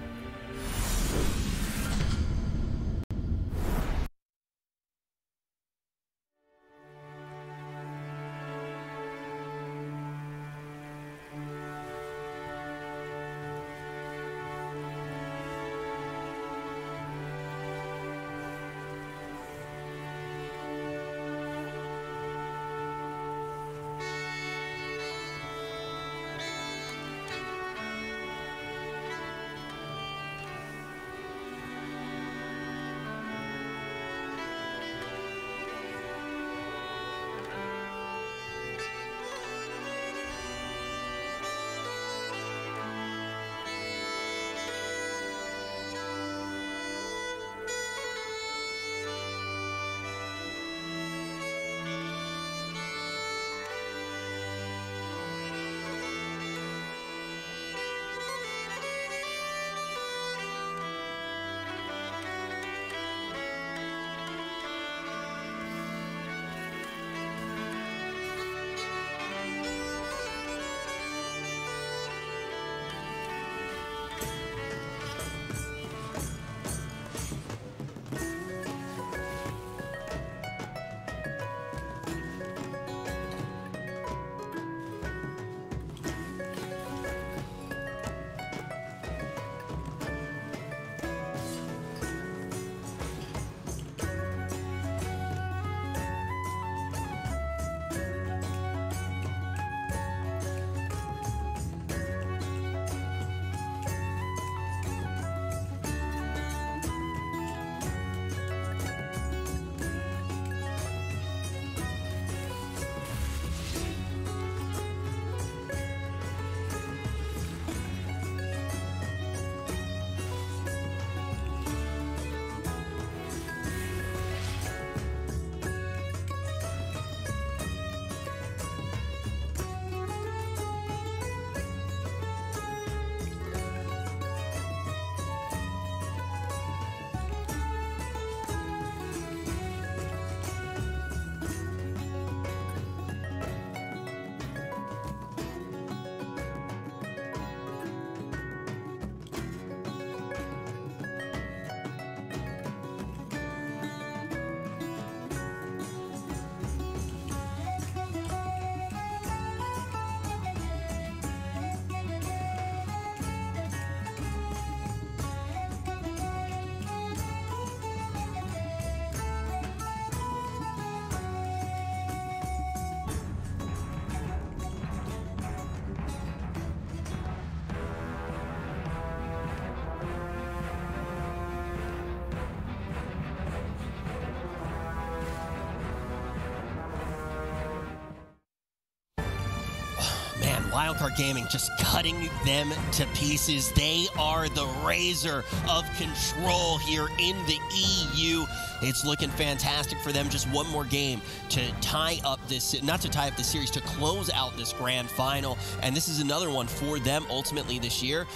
WildCard Gaming just cutting them to pieces. They are the razor of control here in the EU. It's looking fantastic for them. Just one more game to tie up this, not to tie up the series, to close out this grand final. And this is another one for them ultimately this year.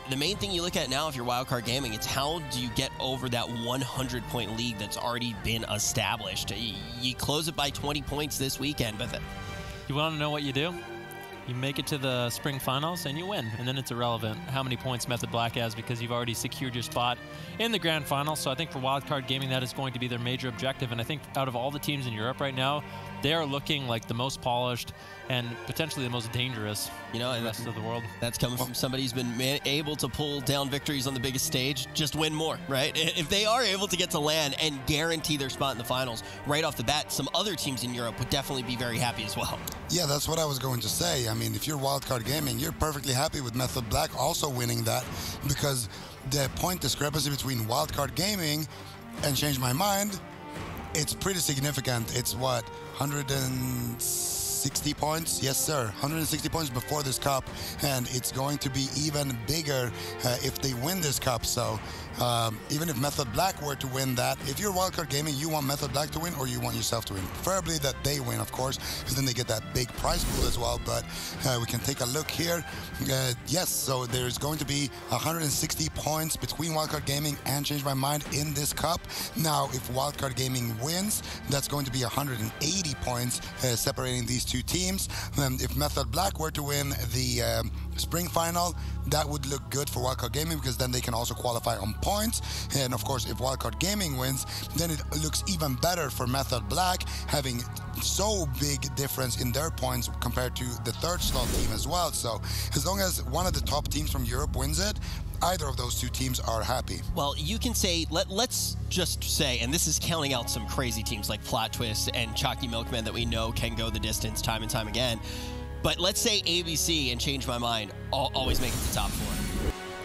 The main thing you look at now if you're WildCard Gaming, it's how do you get over that 100-point lead that's already been established. You close it by 20 points this weekend, but you want to know what you do? You make it to the spring finals and you win, and then it's irrelevant how many points Method Black has because you've already secured your spot in the grand final. So I think for WildCard Gaming, that is going to be their major objective. And I think out of all the teams in Europe right now, they are looking like the most polished and potentially the most dangerous, in the rest of the world. That's coming from somebody who's been able to pull down victories on the biggest stage. Just win more, right? If they are able to get to LAN and guarantee their spot in the finals right off the bat, some other teams in Europe would definitely be very happy as well. Yeah, that's what I was going to say. I mean, if you're WildCard Gaming, you're perfectly happy with Method Black also winning that, because the point discrepancy between WildCard Gaming and Change My Mind, It's pretty significant. It's what, 160 points? Yes, sir. 160 points before this cup, and it's going to be even bigger if they win this cup. So even if Method Black were to win that, if you're Wildcard Gaming, you want Method Black to win or you want yourself to win. Preferably that they win, of course, because then they get that big prize pool as well. But we can take a look here. Yes, so there's going to be 160 points between Wildcard Gaming and Change My Mind in this cup. Now, if Wildcard Gaming wins, that's going to be 180 points separating these two teams. If Method Black were to win the Spring Final, that would look good for Wildcard Gaming because then they can also qualify on points. And of course, if Wildcard Gaming wins, then it looks even better for Method Black, having so big difference in their points compared to the third slot team as well. So as long as one of the top teams from Europe wins it, either of those two teams are happy. Well, you can say, let's just say, and this is counting out some crazy teams like Plot Twist and Chalky Milkman that we know can go the distance time and time again. But let's say AWC and Change My Mind always make it to top 4.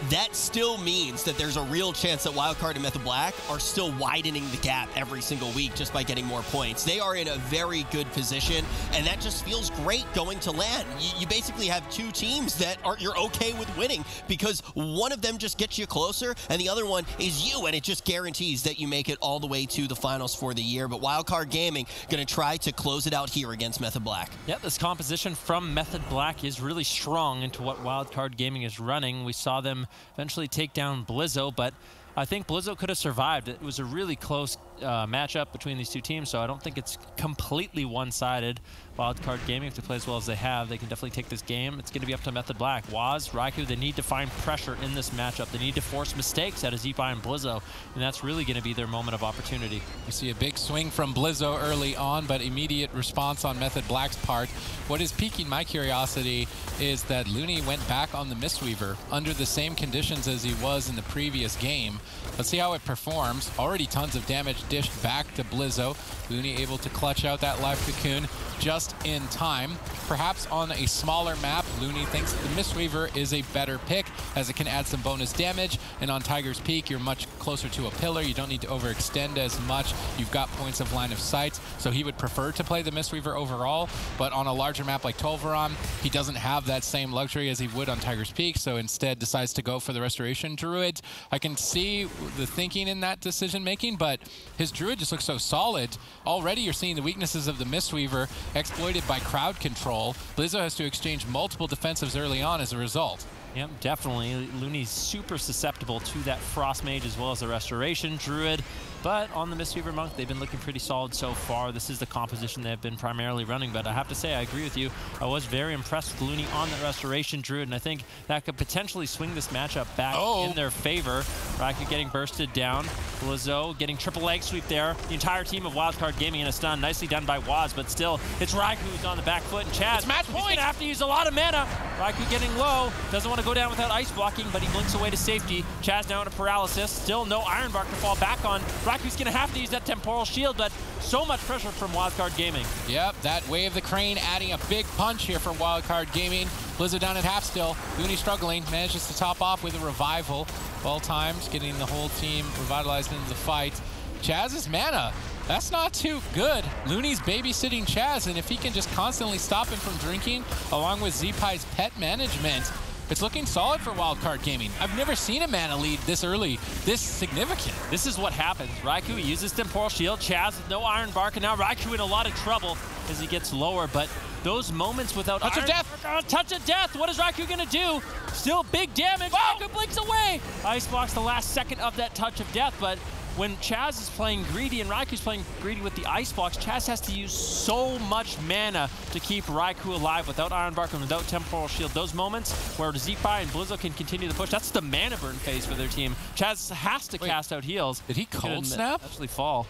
That still means that there's a real chance that Wildcard and Method Black are still widening the gap every single week just by getting more points. They are in a very good position, and that just feels great going to LAN. You basically have two teams that you're okay with winning because one of them just gets you closer, and the other one is you, and it just guarantees that you make it all the way to the finals for the year. But Wildcard Gaming going to try to close it out here against Method Black. Yeah, this composition from Method Black is really strong into what Wildcard Gaming is running. We saw them eventually take down Blizzo, but I think Blizzo could have survived. It was a really close matchup between these two teams, so I don't think it's completely one-sided. Wildcard Gaming, if they play as well as they have, they can definitely take this game. It's going to be up to Method Black. Waz, Raikou, they need to find pressure in this matchup. They need to force mistakes out of Zeepai and Blizzo, and that's really going to be their moment of opportunity. We see a big swing from Blizzo early on, but immediate response on Method Black's part. What is piquing my curiosity is that Looney went back on the Mistweaver under the same conditions as he was in the previous game. Let's see how it performs. Already tons of damage dished back to Blizzo. Looney able to clutch out that live cocoon just in time. Perhaps on a smaller map, Looney thinks the Mistweaver is a better pick as it can add some bonus damage. And on Tiger's Peak, you're much closer to a pillar. You don't need to overextend as much. You've got points of line of sight. So he would prefer to play the Mistweaver overall. But on a larger map like Tolvaron, he doesn't have that same luxury as he would on Tiger's Peak. So instead decides to go for the Restoration Druid. I can see the thinking in that decision making, but his Druid just looks so solid. Already you're seeing the weaknesses of the Mistweaver exploited by crowd control. Blizzo has to exchange multiple defensives early on as a result. Yep, definitely. Looney's super susceptible to that Frost Mage as well as the Restoration Druid. But on the Mistweaver Monk, they've been looking pretty solid so far. This is the composition they've been primarily running. But I have to say, I agree with you. I was very impressed with Looney on the Restoration Druid, and I think that could potentially swing this matchup back in their favor. Raikou getting bursted down. Blizzo getting triple leg sweep there. The entire team of Wildcard Gaming in a stun. Nicely done by Waz, but still, it's Raikou who's on the back foot. And Chaz, it's match point. He's going to have to use a lot of mana. Raikou getting low. Doesn't want to go down without ice blocking, but he blinks away to safety. Chaz now in a paralysis. Still no Iron Bark to fall back on. Raikou's going to have to use that temporal shield, but so much pressure from Wildcard Gaming. Yep, that Wave the Crane adding a big punch here from Wildcard Gaming. Blizzo down at half still. Looney struggling, manages to top off with a revival. Well timed, getting the whole team revitalized into the fight. Chaz's mana, that's not too good. Looney's babysitting Chaz, and if he can just constantly stop him from drinking, along with Zeepai's pet management, it's looking solid for Wildcard Gaming. I've never seen a mana lead this early, this significant. This is what happens. Raikou uses Temporal Shield. Chaz with no Iron Bark, and now Raikou in a lot of trouble as he gets lower. But those moments without Touch Iron of Death. Bark, Touch of Death. What is Raikou going to do? Still big damage. Raikou blinks away. Ice blocks the last second of that Touch of Death, but when Chaz is playing greedy and Raikou's playing greedy with the ice blocks, Chaz has to use so much mana to keep Raikou alive without Iron Bark and without Temporal Shield. Those moments where Zeepai and Blizzo can continue the push, that's the mana burn phase for their team. Chaz has to cast out heals. Did he cold snap? Actually fall.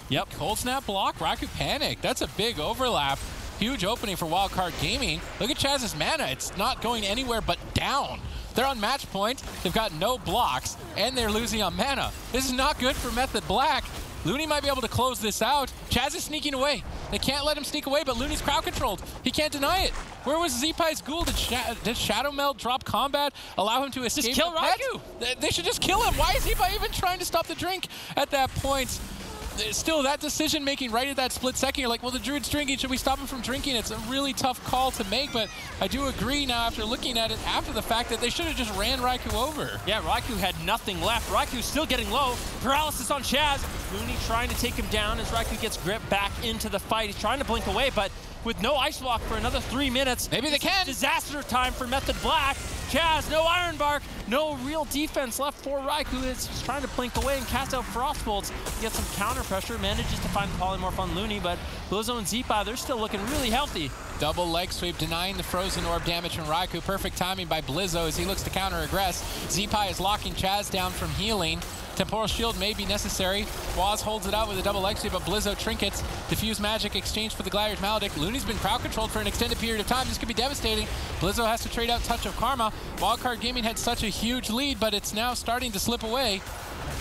Yep. Cold snap block, Raikou panic. That's a big overlap. Huge opening for Wildcard Gaming. Look at Chaz's mana. It's not going anywhere but down. They're on match point, they've got no blocks, and they're losing on mana. This is not good for Method Black. Looney might be able to close this out. Chaz is sneaking away. They can't let him sneak away, but Looney's crowd controlled. He can't deny it. Where was Zeepai's Ghoul? Did Shadow Meld drop combat, allow him to escape? Just kill Raikou. They should just kill him. Why is Zeepai even trying to stop the drink at that point? still, that decision making right at that split second, you're like, well, the Druid's drinking. Should we stop him from drinking? It's a really tough call to make, but I do agree now after looking at it after the fact that they should have just ran Raikou over. Yeah, Raikou had nothing left. Raiku's still getting low. Paralysis on Chaz. Looney trying to take him down as Raikou gets gripped back into the fight. He's trying to blink away, but with no ice block for another 3 minutes. Maybe they can. Disaster time for Method Black. Chaz, no Iron Bark, no real defense left for Raikou. It's trying to blink away and cast out Frost Bolts. Gets some counter pressure, manages to find the Polymorph on Looney, but Blizzo and Zeepai, they're still looking really healthy. Double leg sweep, denying the frozen orb damage from Raikou. Perfect timing by Blizzo as he looks to counter aggress. Zeepai is locking Chaz down from healing. Temporal shield may be necessary. Waz holds it out with a double leg sweep, but Blizzo trinkets. Diffuse magic exchange for the Gladiator's Maledict. Looney's been crowd controlled for an extended period of time. This could be devastating. Blizzo has to trade out Touch of Karma. WildCard Gaming had such a huge lead, but it's now starting to slip away.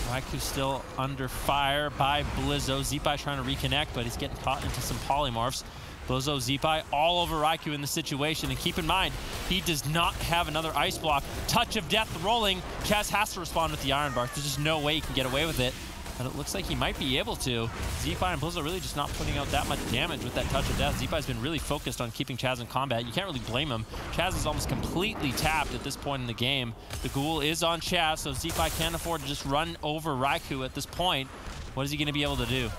Raikou still under fire by Blizzo. Zeepai trying to reconnect, but he's getting caught into some polymorphs. Blizzo, Zeepai all over Raikou in the situation, and keep in mind, he does not have another ice block. Touch of Death rolling. Chaz has to respond with the Iron Bark. There's just no way he can get away with it, but it looks like he might be able to. Zeepai and Blizzo really just not putting out that much damage with that Touch of Death. Zeepai's been really focused on keeping Chaz in combat. You can't really blame him. Chaz is almost completely tapped at this point in the game. The Ghoul is on Chaz, so Zeepai can't afford to just run over Raikou at this point. What is he going to be able to do?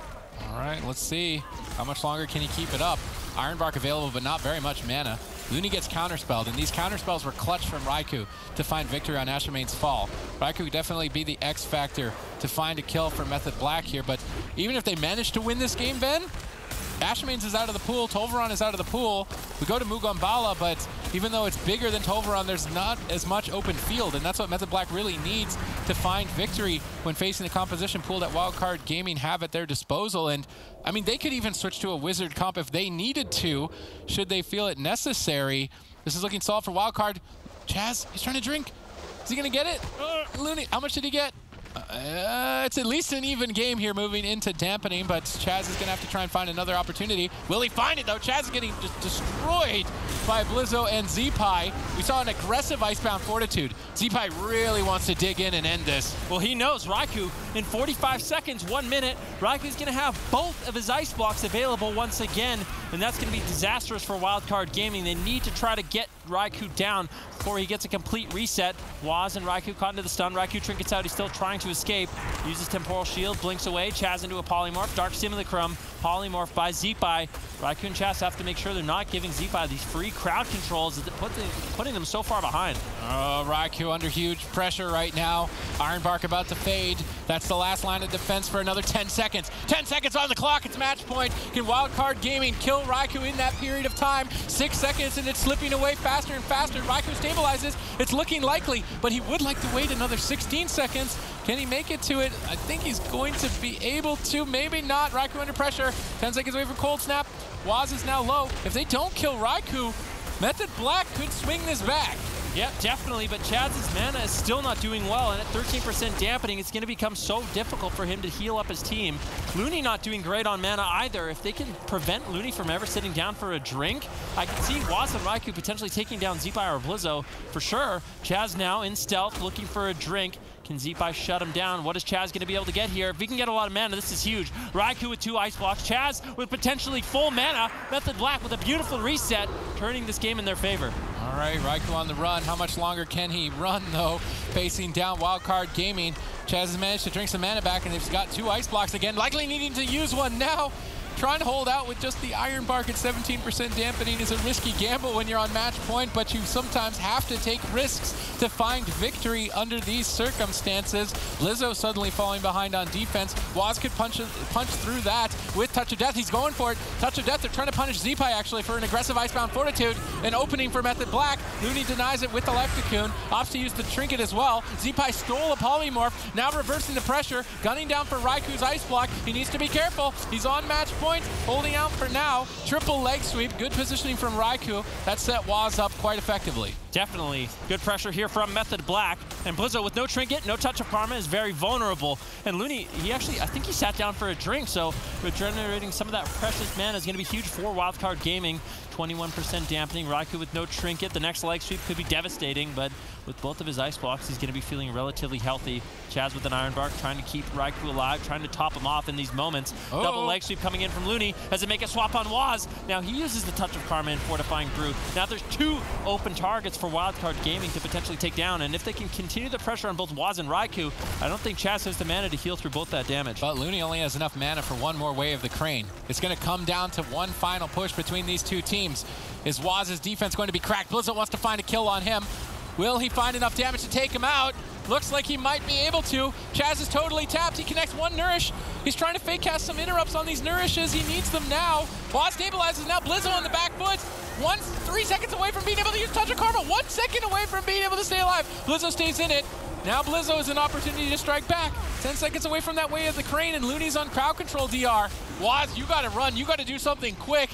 All right, let's see. How much longer can he keep it up? Iron Bark available, but not very much mana. Looney gets counterspelled, and these counterspells were clutch from Raikou to find victory on Ashermane's fall. Raikou would definitely be the X factor to find a kill for Method Black here, but even if they manage to win this game, Ben, Ashermane's is out of the pool, Tolvaron is out of the pool. We go to Mugambala, but even though it's bigger than Tolvaron, there's not as much open field, and that's what Method Black really needs to find victory when facing the composition pool that WildCard Gaming have at their disposal. And I mean, they could even switch to a Wizard comp if they needed to, should they feel it necessary. This is looking solid for WildCard. Chaz, he's trying to drink. Is he gonna get it? Looney, how much did he get? It's at least an even game here moving into dampening, but Chaz is going to have to try and find another opportunity. Will he find it, though? Chaz is getting just destroyed by Blizzo and Zeepai. We saw an aggressive Icebound Fortitude. Zeepai really wants to dig in and end this. Well, he knows Raikou, in 45 seconds, 1 minute, Raikou's going to have both of his ice blocks available once again, and that's going to be disastrous for WildCard Gaming. They need to try to get Raikou down before he gets a complete reset. Waz and Raikou caught into the stun. Raikou trinkets out. He's still trying to escape. Uses Temporal Shield, blinks away. Chaz into a Polymorph. Dark Simulacrum. Polymorph by Zeepai. Raikou and Chaz have to make sure they're not giving Zeepai these free crowd controls, putting them so far behind. Oh, Raikou under huge pressure right now. Iron Bark about to fade. That's the last line of defense for another 10 seconds. 10 seconds on the clock. It's match point. Can WildCard Gaming kill Raikou in that period of time? 6 seconds, and it's slipping away faster and faster. Raikou stabilizes. It's looking likely, but he would like to wait another 16 seconds. Can he make it to it? I think he's going to be able to. Maybe not. Raikou under pressure. 10 seconds away from Cold Snap. Waz is now low. If they don't kill Raikou, Method Black could swing this back. Yeah, definitely, but Chaz's mana is still not doing well, and at 13% dampening, it's going to become so difficult for him to heal up his team. Looney not doing great on mana either. If they can prevent Looney from ever sitting down for a drink, I can see Waz and Raikou potentially taking down Zeepai or Blizzo for sure. Chaz now in stealth, looking for a drink. Can Zeepai shut him down? What is Chaz going to be able to get here? If he can get a lot of mana, this is huge. Raikou with 2 ice blocks. Chaz with potentially full mana. Method Black with a beautiful reset, turning this game in their favor. All right, Raikou on the run. How much longer can he run, though? Facing down WildCard Gaming. Chaz has managed to drink some mana back, and they've got 2 ice blocks again. Likely needing to use one now. Trying to hold out with just the Iron Bark at 17% dampening is a risky gamble when you're on match point, but you sometimes have to take risks to find victory under these circumstances. Blizzo suddenly falling behind on defense. Waz could punch through that with Touch of Death. He's going for it. Touch of Death, they're trying to punish Zeepai actually for an aggressive Icebound Fortitude. An opening for Method Black. Looney denies it with the Life Cocoon. Opts to use the Trinket as well. Zeepai stole a Polymorph, now reversing the pressure, gunning down for Raikou's Ice Block. He needs to be careful. He's on match point, holding out for now. Triple leg sweep, good positioning from Raikou. That set Waz up quite effectively. Definitely good pressure here from Method Black. And Blizzo with no trinket, no touch of karma is very vulnerable. And Looney, I think he sat down for a drink, so regenerating some of that precious mana is going to be huge for WildCard Gaming. 21% dampening, Raikou with no trinket. The next leg sweep could be devastating, but with both of his ice blocks, he's going to be feeling relatively healthy. Chaz with an Iron Bark trying to keep Raikou alive, trying to top him off in these moments. Double leg sweep coming in from Looney as it make a swap on Waz. Now he uses the touch of karma and Fortifying Brew. Now there's 2 open targets for WildCard Gaming to potentially take down, and if they can continue the pressure on both Waz and Raikou, I don't think Chaz has the mana to heal through both that damage. But Looney only has enough mana for one more Way of the Crane. It's going to come down to one final push between these two teams. Is Waz's defense going to be cracked? Blizzo wants to find a kill on him. Will he find enough damage to take him out? Looks like he might be able to. Chaz is totally tapped. He connects one Nourish. He's trying to fake cast some interrupts on these Nourishes. He needs them now. Waz stabilizes now. Blizzo on the back foot. 3 seconds away from being able to use Touch of Karma. 1 second away from being able to stay alive. Blizzo stays in it. Now Blizzo is an opportunity to strike back. 10 seconds away from that Way of the Crane, and Looney's on crowd control DR. Waz, you gotta run. You gotta do something quick.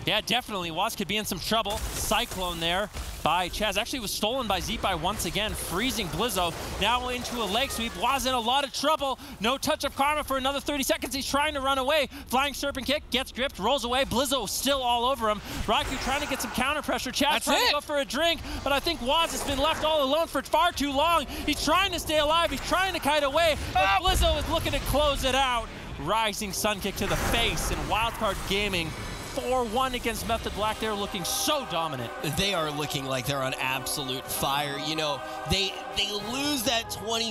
Yeah, definitely. Waz could be in some trouble. Cyclone there by Chaz. Actually was stolen by Zeepai once again, freezing Blizzo. Now into a leg sweep. Waz in a lot of trouble. No touch of karma for another 30 seconds. He's trying to run away. Flying Serpent Kick, gets gripped, rolls away. Blizzo still all over him. Raikou trying to get some counter pressure. Chaz trying to go for a drink, but I think Waz has been left all alone for far too long. He's trying to stay alive. He's trying to kite away, but Blizzo is looking to close it out. Rising Sun Kick to the face, and WildCard Gaming 4-1 against Method Black. They're looking so dominant. They are looking like they're on absolute fire. You know, they lose that 20